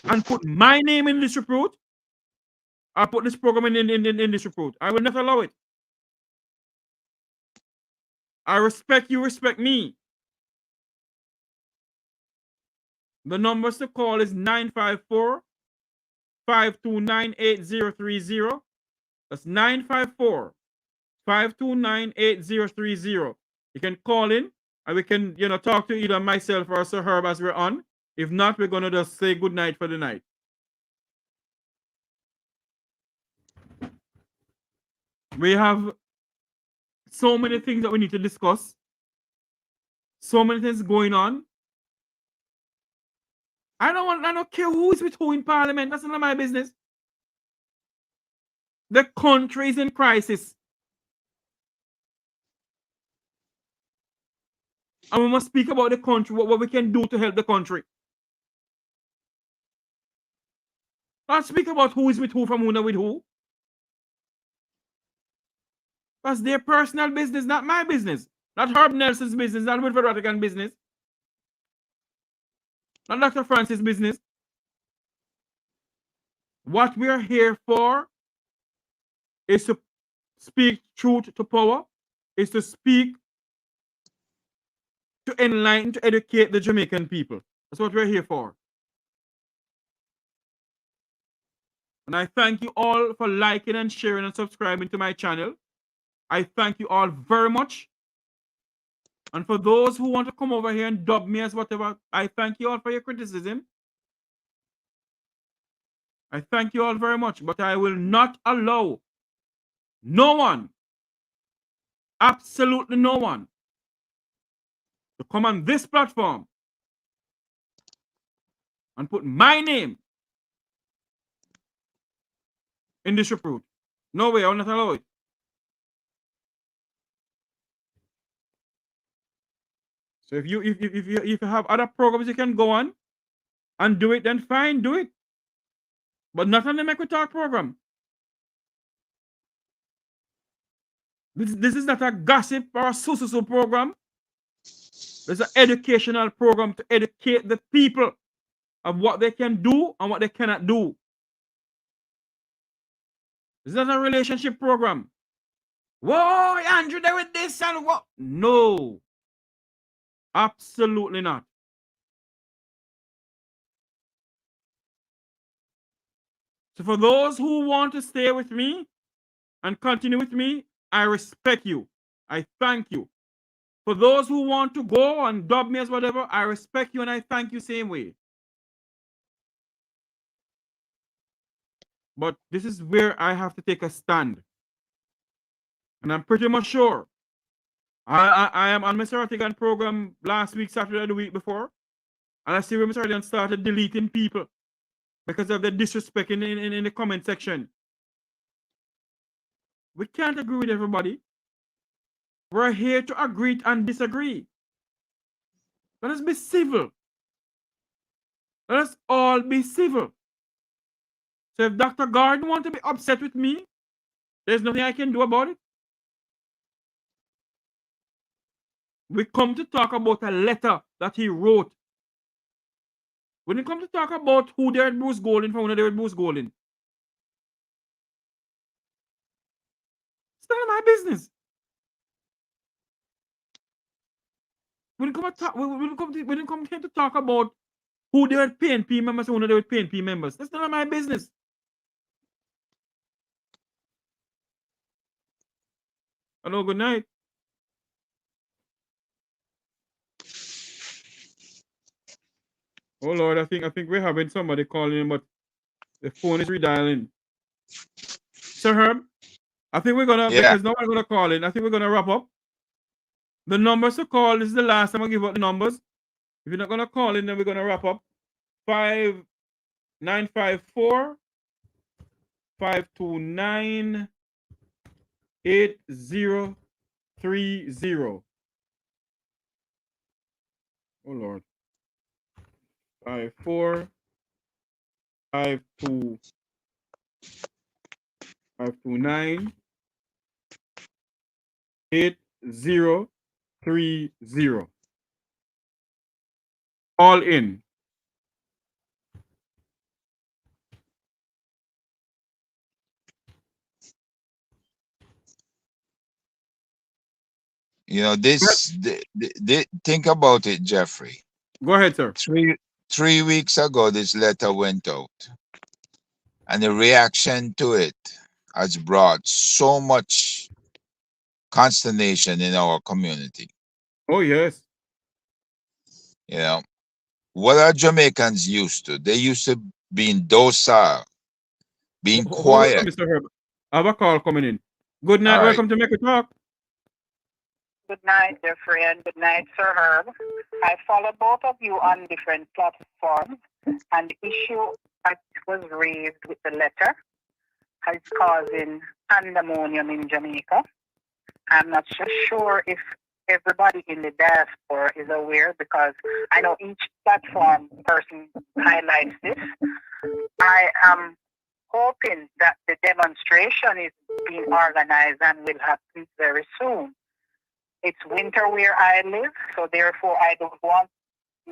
and put my name in this report. I'll put this program in this report. I will not allow it. I respect you, respect me. The numbers to call is 954-529-8030. That's 954-529-8030. You can call in and we can, talk to either myself or Sir Herb as we're on. If not, we're going to just say good night for the night. We have so many things that we need to discuss. So many things going on. I don't care who is with who in Parliament. That's none of my business. The country is in crisis. And we must speak about the country, what we can do to help the country. Let's speak about who is with who from who and with who. That's their personal business, not my business. Not Herb Nelson's business, not Wilfred Rattigan's business. Not Dr. Francis' business. What we are here for is to speak truth to power, is to speak, to enlighten, to educate the Jamaican people. That's what we're here for. And I thank you all for liking and sharing and subscribing to my channel. I thank you all very much. And for those who want to come over here and dub me as whatever, I thank you all for your criticism. I thank you all very much, but I will not allow no one, absolutely no one, to come on this platform and put my name in this report. No way, I will not allow it. So if you have other programs you can go on and do it, then fine, do it. But not on the Make We Talk program. This is not a gossip or a so program. It's an educational program to educate the people of what they can do and what they cannot do. It's not a relationship program. Whoa, Andrew, they with this and what? No. Absolutely not. So for those who want to stay with me and continue with me, I respect you. I thank you. For those who want to go and dub me as whatever, I respect you and I thank you same way. But this is where I have to take a stand. And I'm pretty much sure. I am on Mr. Rattigan program last week, Saturday, or the week before. And I see where Mr. Rattigan started deleting people because of the disrespect in the comment section. We can't agree with everybody. We're here to agree and disagree. Let us be civil. Let us all be civil. So if Dr. Gordon wants to be upset with me, there's nothing I can do about it. We come to talk about a letter that he wrote When it comes to talk about who they had Bruce Golding from, when they had Bruce Golding, it's none of my business. When it comes here to talk about who they were PNP members and who they were PNP members, that's none of my business. Hello, good night. Oh Lord, I think we're having somebody calling, but the phone is redialing. Sir Herb, I think we're gonna, because no one's gonna call in, I think we're gonna wrap up. The numbers to call, this is the last time I give out the numbers. If you're not gonna call in, then we're gonna wrap up. 5954 529 8030. Oh Lord. 54 529 8030. All in. You know, think about it, Jeffrey. Go ahead, sir. 3 weeks ago, this letter went out, and the reaction to it has brought so much consternation in our community. Oh, yes. You know, what are Jamaicans used to? They used to being docile, being quiet. Hold on, Mr. Herb. I have a call coming in. Good night. All Welcome to Make It Talk. Good night, Jeffrey, and good night, Sir Herb. I follow both of you on different platforms, and the issue that was raised with the letter is causing pandemonium in Jamaica. I'm not so sure if everybody in the diaspora is aware, because I know each platform person highlights this. I am hoping that the demonstration is being organized and will happen very soon. It's winter where I live, so therefore I don't want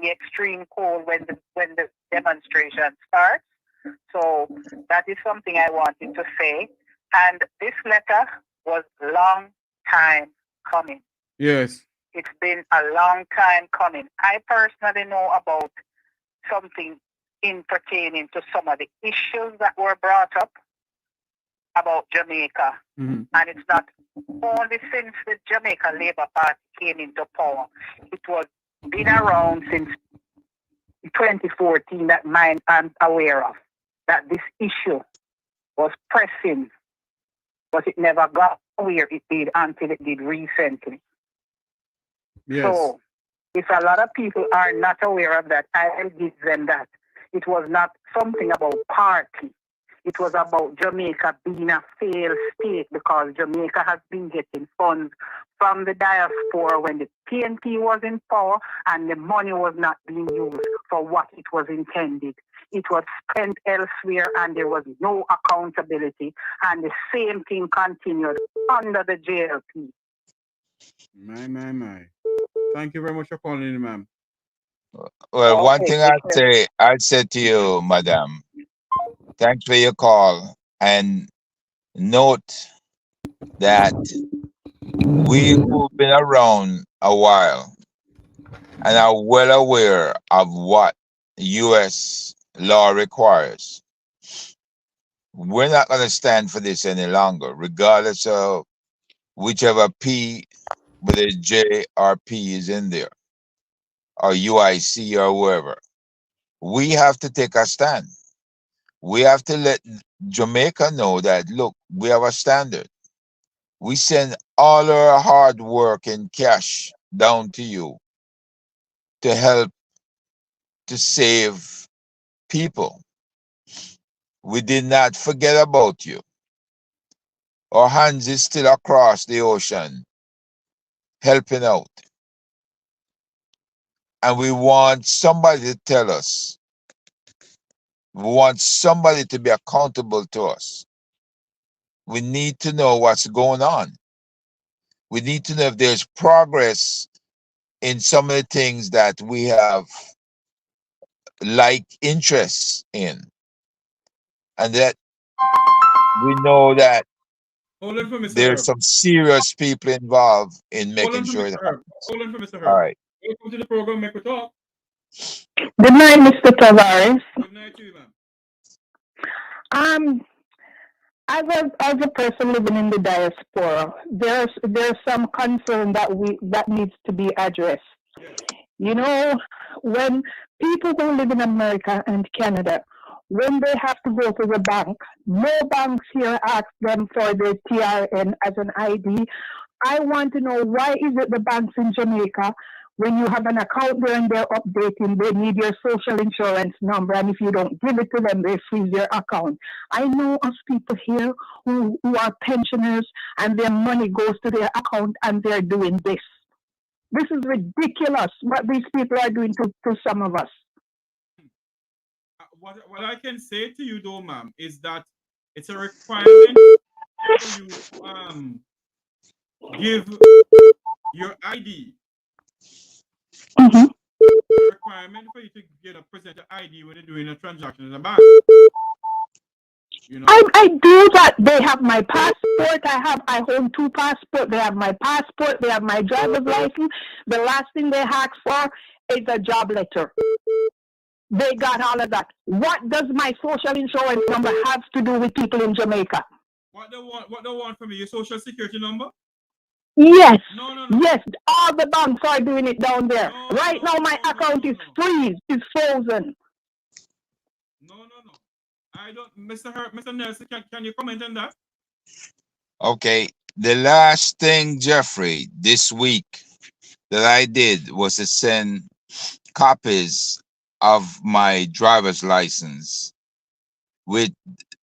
the extreme cold when the demonstration starts. So that is something I wanted to say. And this letter was long time coming. Yes. It's been a long time coming. I personally know about something in pertaining to some of the issues that were brought up about Jamaica. Mm-hmm. And it's not only since the Jamaica Labour Party came into power. It was been around since 2014 that I'm aware of, that this issue was pressing, but it never got where it did until it did recently. Yes. So if a lot of people are not aware of that, I will give them that. It was not something about party. It was about Jamaica being a failed state, because Jamaica has been getting funds from the diaspora when the PNP was in power, and the money was not being used for what it was intended. It was spent elsewhere, and there was no accountability, and the same thing continued under the JLP. My. Thank you very much for calling in, ma'am. Well, Okay, one thing I'd say to you, madam, thanks for your call, and note that we who've been around a while and are well aware of what U.S. law requires. We're not going to stand for this any longer, regardless of whichever P, whether J or P is in there, or UIC or whoever. We have to take a stand. We have to let Jamaica know that, look, we have a standard. We send all our hard work and cash down to you to help to save people. We did not forget about you. Our hands is still across the ocean, helping out. And we want somebody to tell us. We want somebody to be accountable to us. We need to know what's going on. We need to know if there's progress in some of the things that we have like interests in, and that we know that Hold on for Mr. there's Herb. some serious people involved in Hold making on for sure Mr. that Herb. happens. Hold on for Mr. All Herb. right. Welcome to the program, Make We Talk. Good night, Mr. Tavares. Good night to you, ma'am. As a person living in the diaspora, there's some concern that needs to be addressed. Yes. You know, when people who live in America and Canada, when they have to go to the bank, no banks here ask them for their TRN as an ID. I want to know, why is it the banks in Jamaica, when you have an account there and they're updating, they need your social insurance number, and if you don't give it to them, they freeze your account. I know of people here who are pensioners and their money goes to their account and they're doing this. This is ridiculous what these people are doing to some of us. What I can say to you though, ma'am, is that it's a requirement for you to give your ID. Mm-hmm. It's a requirement for you to present an ID when you're doing a transaction in a bank. You know? I do that. They have my passport. I hold 2 passports. They have my passport. They have my driver's license. The last thing they ask for is a job letter. They got all of that. What does my social insurance number have to do with people in Jamaica? What they want from you? Your social security number? Yes. No. Yes. All the banks are doing it down there. No, right now, my account is freeze. It's frozen. No. I don't, Mr. Herb, Mr. Nelson, can you comment on that? Okay. The last thing, Jeffrey, this week that I did was to send copies of my driver's license with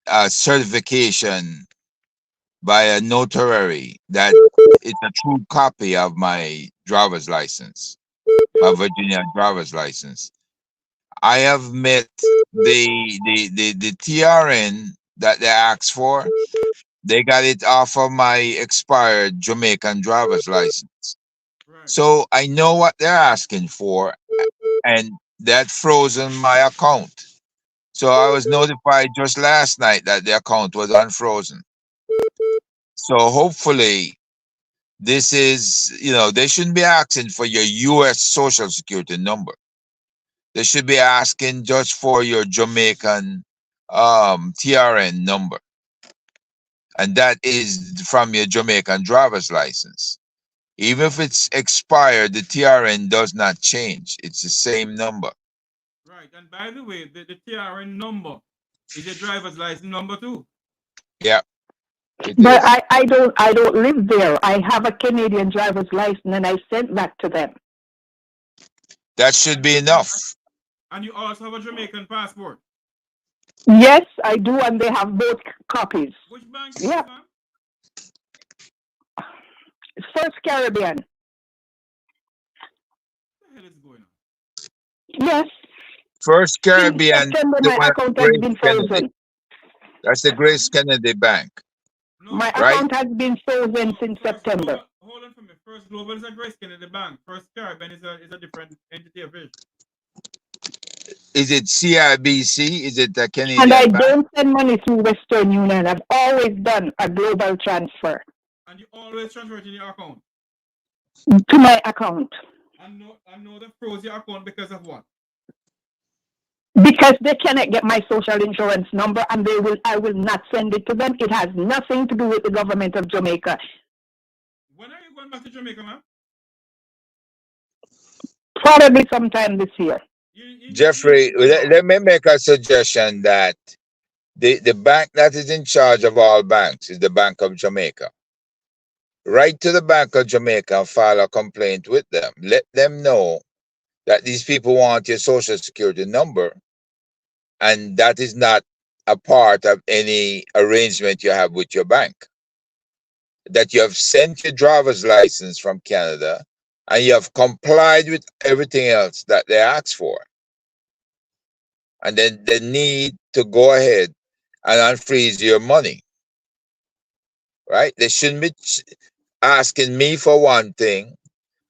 a certification by a notary that it's a true copy of my driver's license, my Virginia driver's license. I have met the TRN that they asked for. They got it off of my expired Jamaican driver's license. Right. So I know what they're asking for, and that frozen my account. So I was notified just last night that the account was unfrozen. So hopefully this is, they shouldn't be asking for your US social security number. They should be asking just for your Jamaican TRN number. And that is from your Jamaican driver's license. Even if it's expired, the TRN does not change. It's the same number. Right. And by the way, the TRN number is your driver's license number too. Yeah. But I don't live there. I have a Canadian driver's license and I sent that to them. That should be enough. And you also have a Jamaican passport. Yes, I do, and they have both copies. Which bank? Yeah. First Caribbean. What the hell is going on? Yes. First Caribbean. Since September, my account has been frozen. That's the Grace Kennedy Bank. No, my account has been frozen since September. Hold on for me. First Global is a Grace Kennedy Bank. First Caribbean is a different entity of it. Is it CIBC? Is it the Canadian And I Bank? don't send money through Western Union. I've always done a global transfer. And you always transfer it in your account? To my account. And know they froze your account because of what? Because they cannot get my social insurance number, and I will not send it to them. It has nothing to do with the government of Jamaica. When are you going back to Jamaica, ma'am? Probably sometime this year. Jeffrey, let me make a suggestion that the bank that is in charge of all banks is the Bank of Jamaica. Write to the Bank of Jamaica and file a complaint with them. Let them know that these people want your social security number, and that is not a part of any arrangement you have with your bank. That you have sent your driver's license from Canada and you have complied with everything else that they asked for. And then they need to go ahead and unfreeze your money. Right? They shouldn't be asking me for one thing,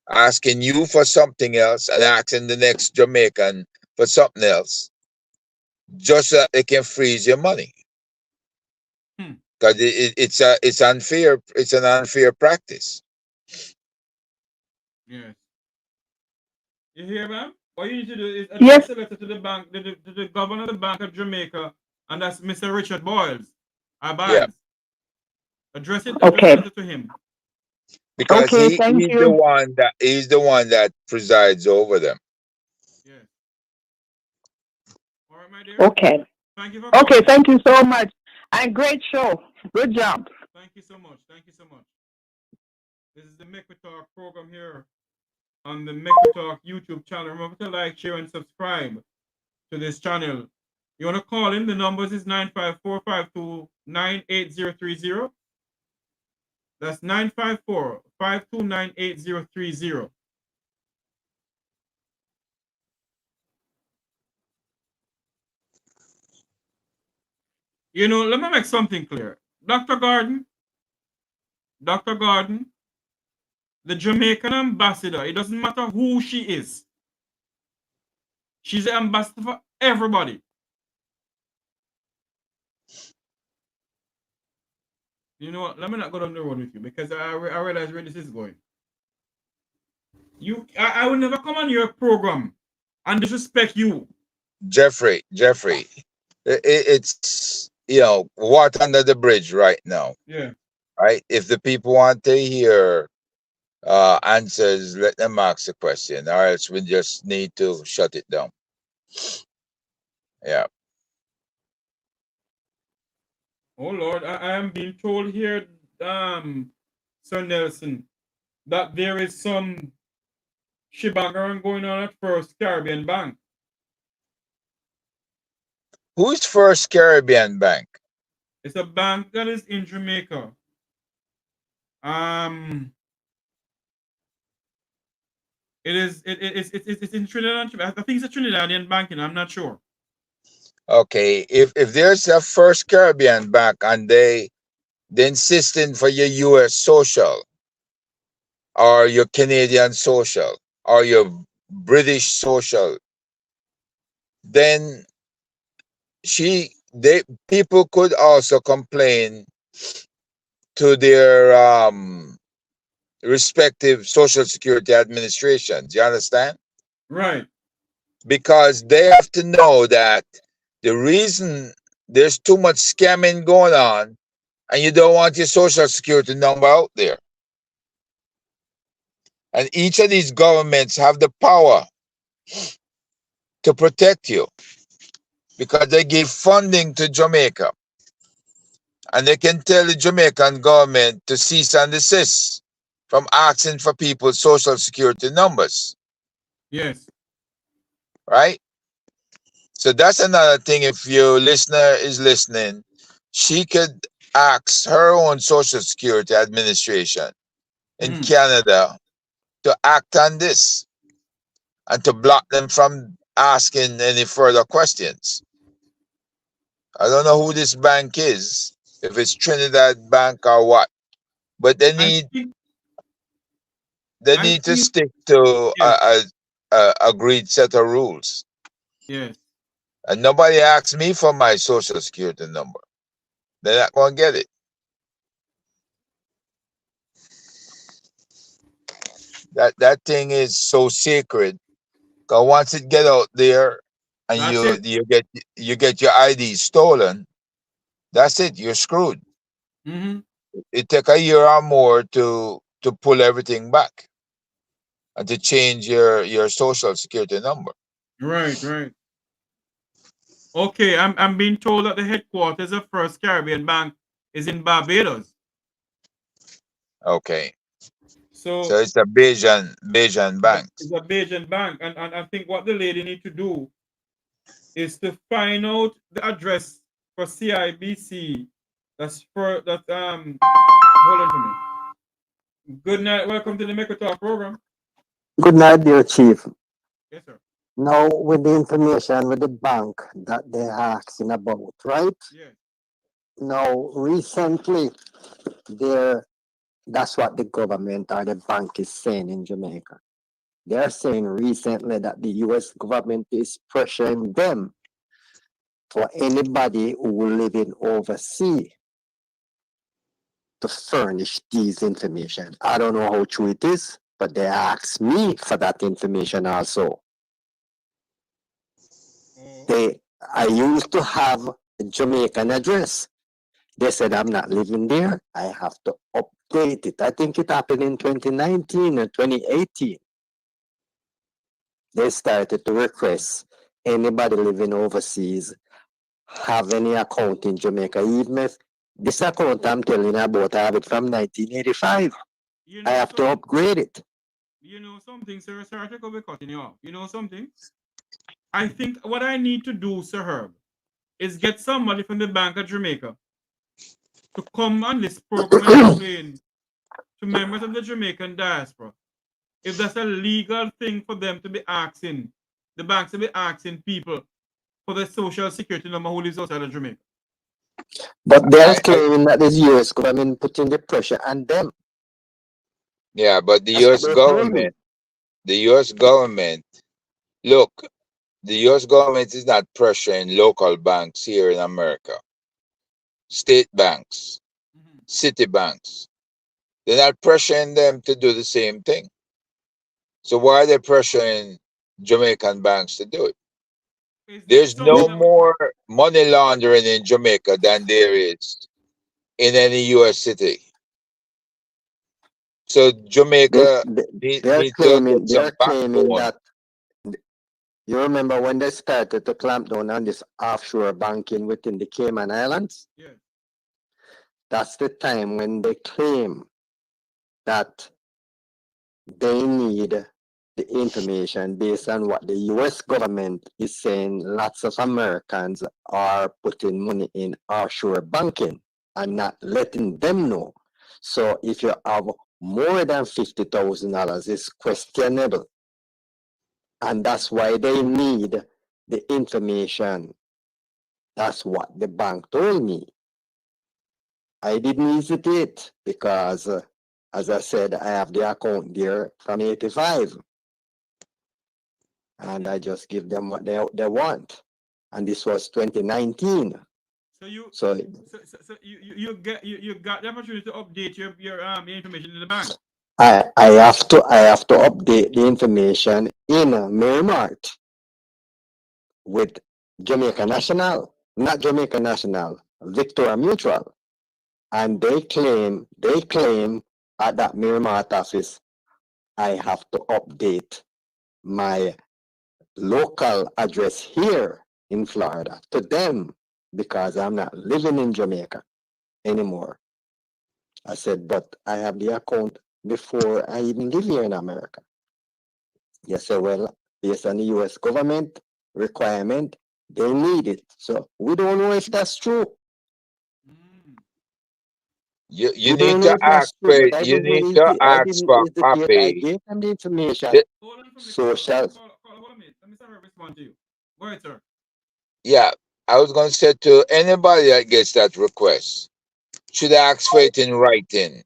asking you for something else, and asking the next Jamaican for something else, just so that they can freeze your money. Because it's unfair. It's an unfair practice. Yes. You hear, man? What you need to do is address a letter to the bank, to the governor of the Bank of Jamaica, and that's Mr. Richard Boyles. Yeah. Address a letter to him. Because he's the one that presides over them. Yes. All right, my dear. Okay. Thank you for calling. Thank you so much. And great show. Good job. Thank you so much. Thank you so much. This is the Make We Talk program here on the Make We Talk YouTube channel. Remember to like, share, and subscribe to this channel. You want to call in? The numbers is 954-529-8030. That's 954-529-8030. You know, let me make something clear. Dr. Gordon, the Jamaican ambassador, it doesn't matter who she is. She's the ambassador for everybody. You know what? Let me not go down the road with you because I realize where this is going. I will never come on your program and disrespect you. Jeffrey, it's, you know, water under the bridge right now. Yeah. Right? If the people want to hear answers, let them ask the question, or else we just need to shut it down. Yeah. Oh Lord, I am being told here, Sir Nelson, that there is some shebang going on at First Caribbean Bank. Who's First Caribbean Bank? It's a bank that is in Jamaica. It's in Trinidad. I think it's a Trinidadian bank, and I'm not sure. Okay, if there's a First Caribbean Bank and they insisting for your U.S. social, or your Canadian social, or your British social, then people could also complain to their respective Social Security administrations. You understand? Right. Because they have to know that the reason there's too much scamming going on, and you don't want your Social Security number out there. And each of these governments have the power to protect you because they give funding to Jamaica. And they can tell the Jamaican government to cease and desist from asking for people's Social Security numbers. Yes. Right? So that's another thing. If your listener is listening, she could ask her own Social Security administration in Canada to act on this and to block them from asking any further questions. I don't know who this bank is, if it's Trinidad Bank or what, but they need to stick to a agreed set of rules. Yes. And nobody asks me for my Social Security number. They're not going to get it. That thing is so sacred. Because once it get out there and you get your ID stolen, that's it. You're screwed. It take a year or more to pull everything back and to change your Social Security number. Right. Okay, I'm being told that the headquarters of First Caribbean Bank is in Barbados. Okay. So it's a Bajan bank. It's a Bajan bank, and I think what the lady need to do is to find out the address for CIBC. Hold on for me. Good night. Welcome to the Make We Talk program. Good night, dear Chief. Yes, sir. Now, with the information with the bank that they're asking about, right? Yes. Now, recently, that's what the government or the bank is saying in Jamaica. They're saying recently that the US government is pressuring them for anybody who living overseas to furnish these information. I don't know how true it is, but they asked me for that information also. I used to have a Jamaican address. They said I'm not living there. I have to update it. I think it happened in 2019 or 2018. They started to request anybody living overseas have any account in Jamaica. Even if this account I'm telling you about, I have it from 1985. I have to upgrade it. You know something, sir? Sorry to be cutting you off. You know something? I think what I need to do, Sir Herb, is get somebody from the Bank of Jamaica to come on this program and explain to members of the Jamaican diaspora if that's a legal thing for them to be asking, the banks to be asking people for the social security number who lives outside of Jamaica. But they're claiming that the US government putting the pressure on them. Yeah, but the That's US government, look, the US government is not pressuring local banks here in America. State banks, city banks. They're not pressuring them to do the same thing. So why are they pressuring Jamaican banks to do it? There's no more money laundering in Jamaica than there is in any US city. So Jamaica they're claiming that. You remember when they started to clamp down on this offshore banking within the Cayman Islands? Yeah. That's the time when they claim that they need the information based on what the US government is saying. Lots of Americans are putting money in offshore banking and not letting them know. So if you have more than $50,000, it's questionable. And that's why they need the information. That's what the bank told me. I didn't hesitate because, as I said, I have the account there from 85. And I just give them what they want. And this was 2019. So you got the opportunity to update your information in the bank. I have to update the information in Merrimart with Jamaica National, not Jamaica National, Victoria Mutual. And they claim at that Merrimart office, I have to update my local address here in Florida to them because I'm not living in Jamaica anymore. I said, but I have the account before I even live here in America. Yes, sir. Well, based on the US government requirement, they need it. So we don't know if that's true. You need to ask for a copy. I gave them the information. Social. Hold on a minute. Let me respond to you. Go ahead, sir. Yeah, I was going to say to anybody that gets that request, should ask for it in writing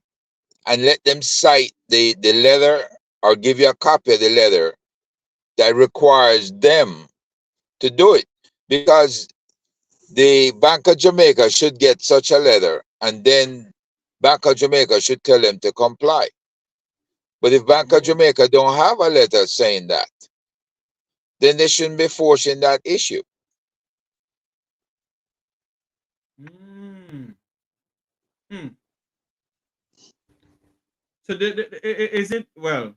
and let them cite the letter or give you a copy of the letter that requires them to do it. Because the Bank of Jamaica should get such a letter and then Bank of Jamaica should tell them to comply. But if Bank of Jamaica don't have a letter saying that, then they shouldn't be forcing that issue. So is it, well,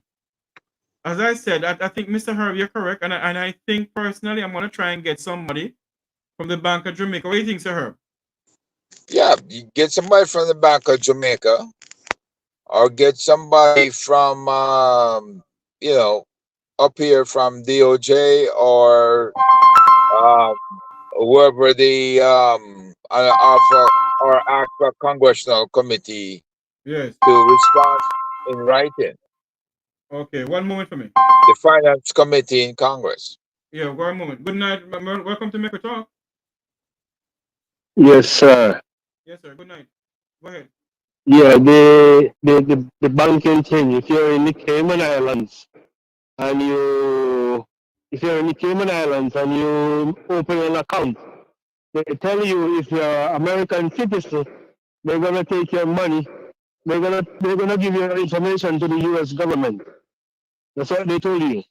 as I said, I think Mr. Herb, you're correct. And I think personally, I'm going to try and get somebody from the Bank of Jamaica. What do you think, Sir Herb? Yeah, you get somebody from the Bank of Jamaica or get somebody from, up here from DOJ or whoever the or ask a congressional committee to respond in writing. Okay, one moment for me. The Finance Committee in Congress. Yeah, one moment. Good night. Welcome to Make a Talk. Yes, sir. Yes, sir. Good night. Go ahead. Yeah, the banking thing, if you're in the Cayman Islands, and if you're in the Cayman Islands and you open an account, they tell you if you're an American citizen, they're gonna take your money. They're gonna give your information to the U.S. government. That's what they told you.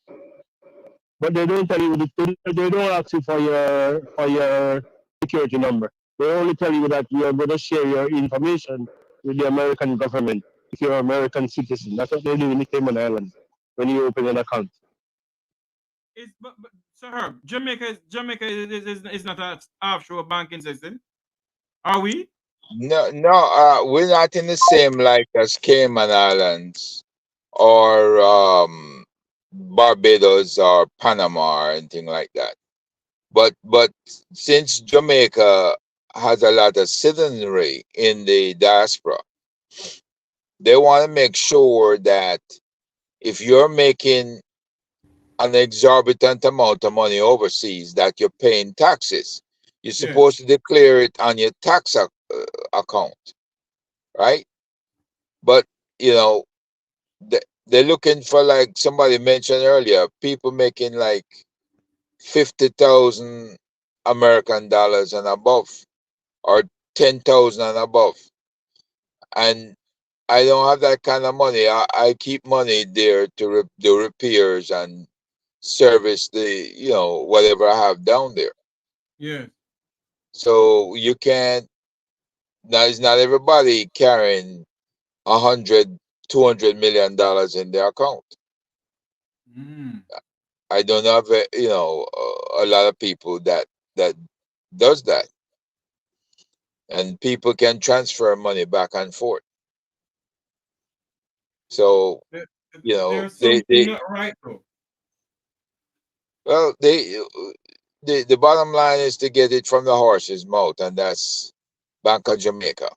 But they don't tell you. They don't ask you for your security number. They only tell you that you're gonna share your information with the American government if you're an American citizen. That's what they do in the Cayman Islands when you open an account. But so Herb, Jamaica is not an offshore banking system. Are we? No, no, we're not in the same like as Cayman Islands or Barbados or Panama or anything like that. But since Jamaica has a lot of citizenry in the diaspora, they want to make sure that if you're making an exorbitant amount of money overseas, that you're paying taxes. You're supposed to declare it on your tax account, right? But they're looking for, like somebody mentioned earlier, people making like 50,000 American dollars and above, or 10,000 and above, and I don't have that kind of money. I keep money there to do repairs and service the whatever I have down there. Yeah. So you can't. Now it's not everybody carrying 100, $200 million in their account. I don't have a lot of people that does that, and people can transfer money back and forth. So There's something not right though. well, the bottom line is to get it from the horse's mouth, and that's Bank of Jamaica.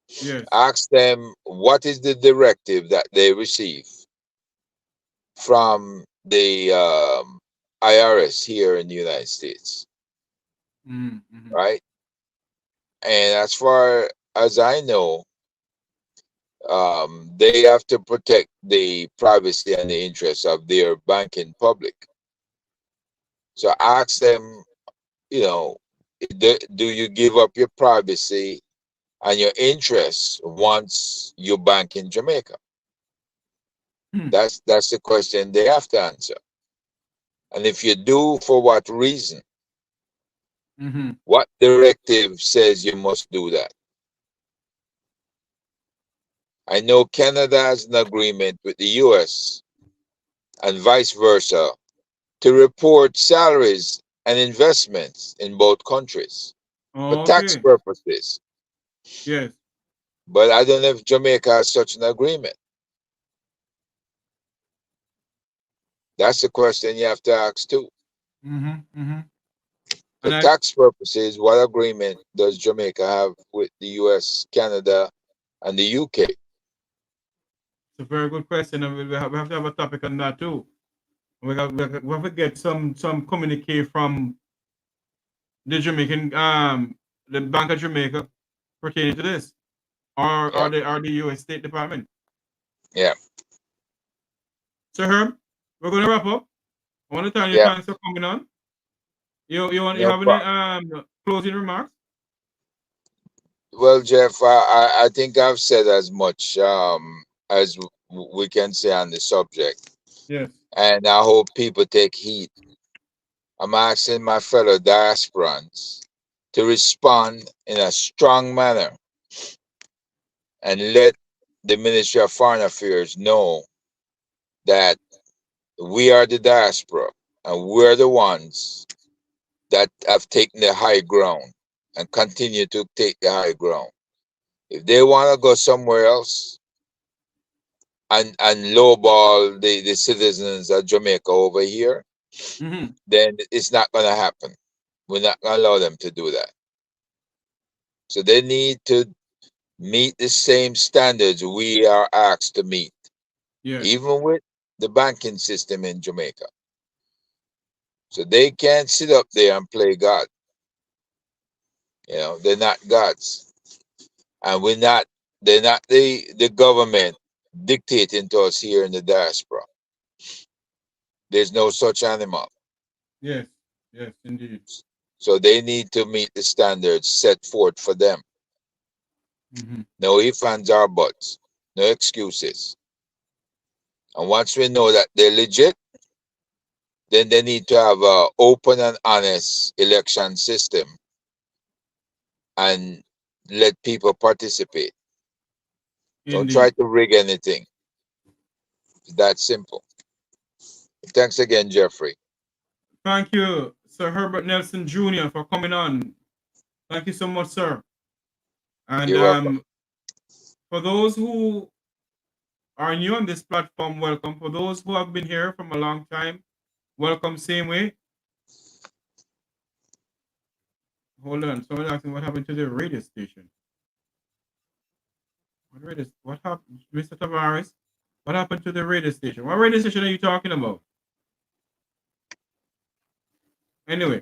Yes. Ask them what is the directive that they receive from the IRS here in the United States, right? And as far as I know, they have to protect the privacy and the interests of their banking public. So ask them, do you give up your privacy and your interests once you bank in Jamaica? That's the question they have to answer. And if you do, for what reason? What directive says you must do that? I know Canada has an agreement with the US and vice versa to report salaries and investments in both countries for tax purposes. Yes. But I don't know if Jamaica has such an agreement. That's the question you have to ask too. For tax purposes, what agreement does Jamaica have with the US, Canada, and the UK? It's a very good question, and we have to have a topic on that too. We have to get some communique from the Jamaican the Bank of Jamaica pertaining to this, or the U.S. State Department. Yeah. So Herb, we're gonna wrap up. I want to tell you thanks for coming on. You have any closing remarks? Well, Jeff, I think I've said as much as we can say on the subject. Yes. And I hope people take heed. I'm asking my fellow diasporans to respond in a strong manner and let the Ministry of Foreign Affairs know that we are the diaspora and we're the ones that have taken the high ground and continue to take the high ground. If they want to go somewhere else and lowball the citizens of Jamaica over here, then it's not going to happen. We're not going to allow them to do that. So they need to meet the same standards we are asked to meet, even with the banking system in Jamaica. So they can't sit up there and play God. They're not gods. And they're not the government dictating to us here in the diaspora. There's no such animal. Yes, yes, indeed. So they need to meet the standards set forth for them. No ifs, ands, or buts. No excuses. And once we know that they're legit, then they need to have an open and honest election system and let people participate. Indeed. Don't try to rig anything. It's that simple. Thanks again, Jeffrey. Thank you, Sir Herbert Nelson Jr., for coming on. Thank you so much, sir. And for those who are new on this platform, welcome. For those who have been here from a long time, welcome same way. Hold on. Someone asking what happened to the radio station. What happened, Mr. Tavares? What happened to the radio station? What radio station are you talking about? Anyway,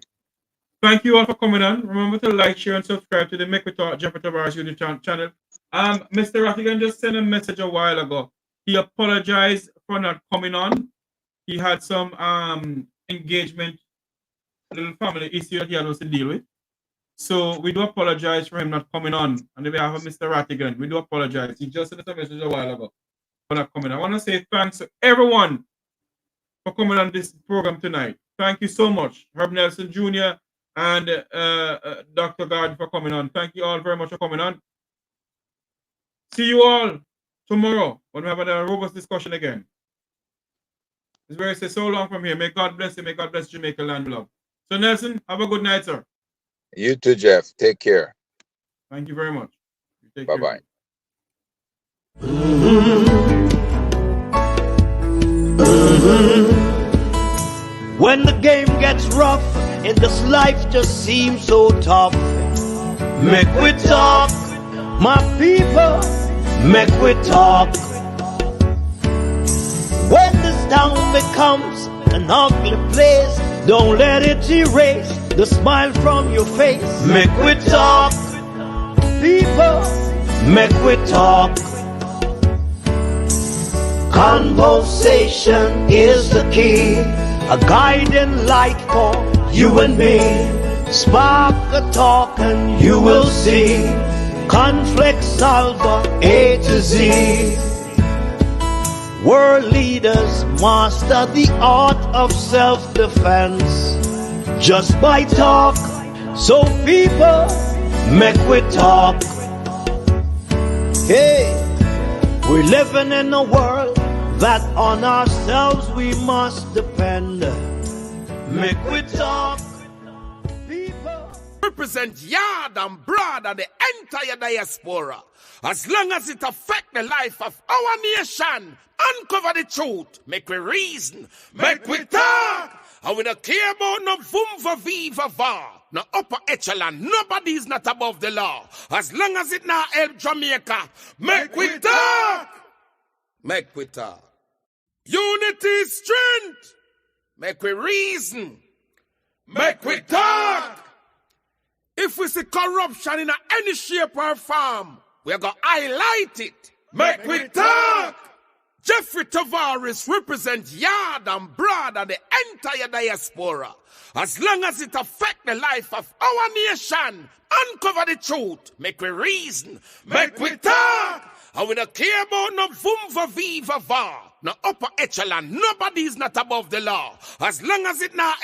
thank you all for coming on. Remember to like, share, and subscribe to the Make We Talk Jeffrey Tavares YouTube channel. Mr. Rattigan just sent a message a while ago. He apologized for not coming on. He had some engagement, little family issue that he had to deal with. So we do apologize for him not coming on. On the behalf of Mr. Rattigan, we do apologize. He just sent us a message a while ago for not coming. I want to say thanks to everyone for coming on this program tonight. Thank you so much, Herb Nelson Jr. and Dr. Gard for coming on. Thank you all very much for coming on. See you all tomorrow when we have a robust discussion again. It's very say so long from here. May God bless you. May God bless Jamaica land love. So Nelson, have a good night, sir. You too, Jeff. Take care. Thank you very much. Bye-bye. When the game gets rough and this life just seems so tough, make we talk, my people, make we talk. When this town becomes an ugly place, don't let it erase the smile from your face. Make we talk, people, make we talk. Conversation is the key, a guiding light for you and me. Spark a talk and you will see. Conflict solver A to Z. World leaders master the art of self-defense just by talk. So people, make we talk. Hey, we're living in a world that on ourselves we must depend. Make we talk, people. Represent yard and broad and the entire diaspora. As long as it affect the life of our nation, uncover the truth, make we reason, make we talk. And we don't care about no vum viva va. No upper echelon, nobody is not above the law. As long as it not help Jamaica, make we talk. Make we talk. Unity is strength. Make we reason. Make we talk. If we see corruption in any shape or form, we're going to highlight it. Make we talk. Jeffrey Tavares represent yard and broad and the entire diaspora. As long as it affect the life of our nation, uncover the truth, make we reason, make we talk. And we don't care about no vum viva va. No upper echelon, nobody is not above the law. As long as it not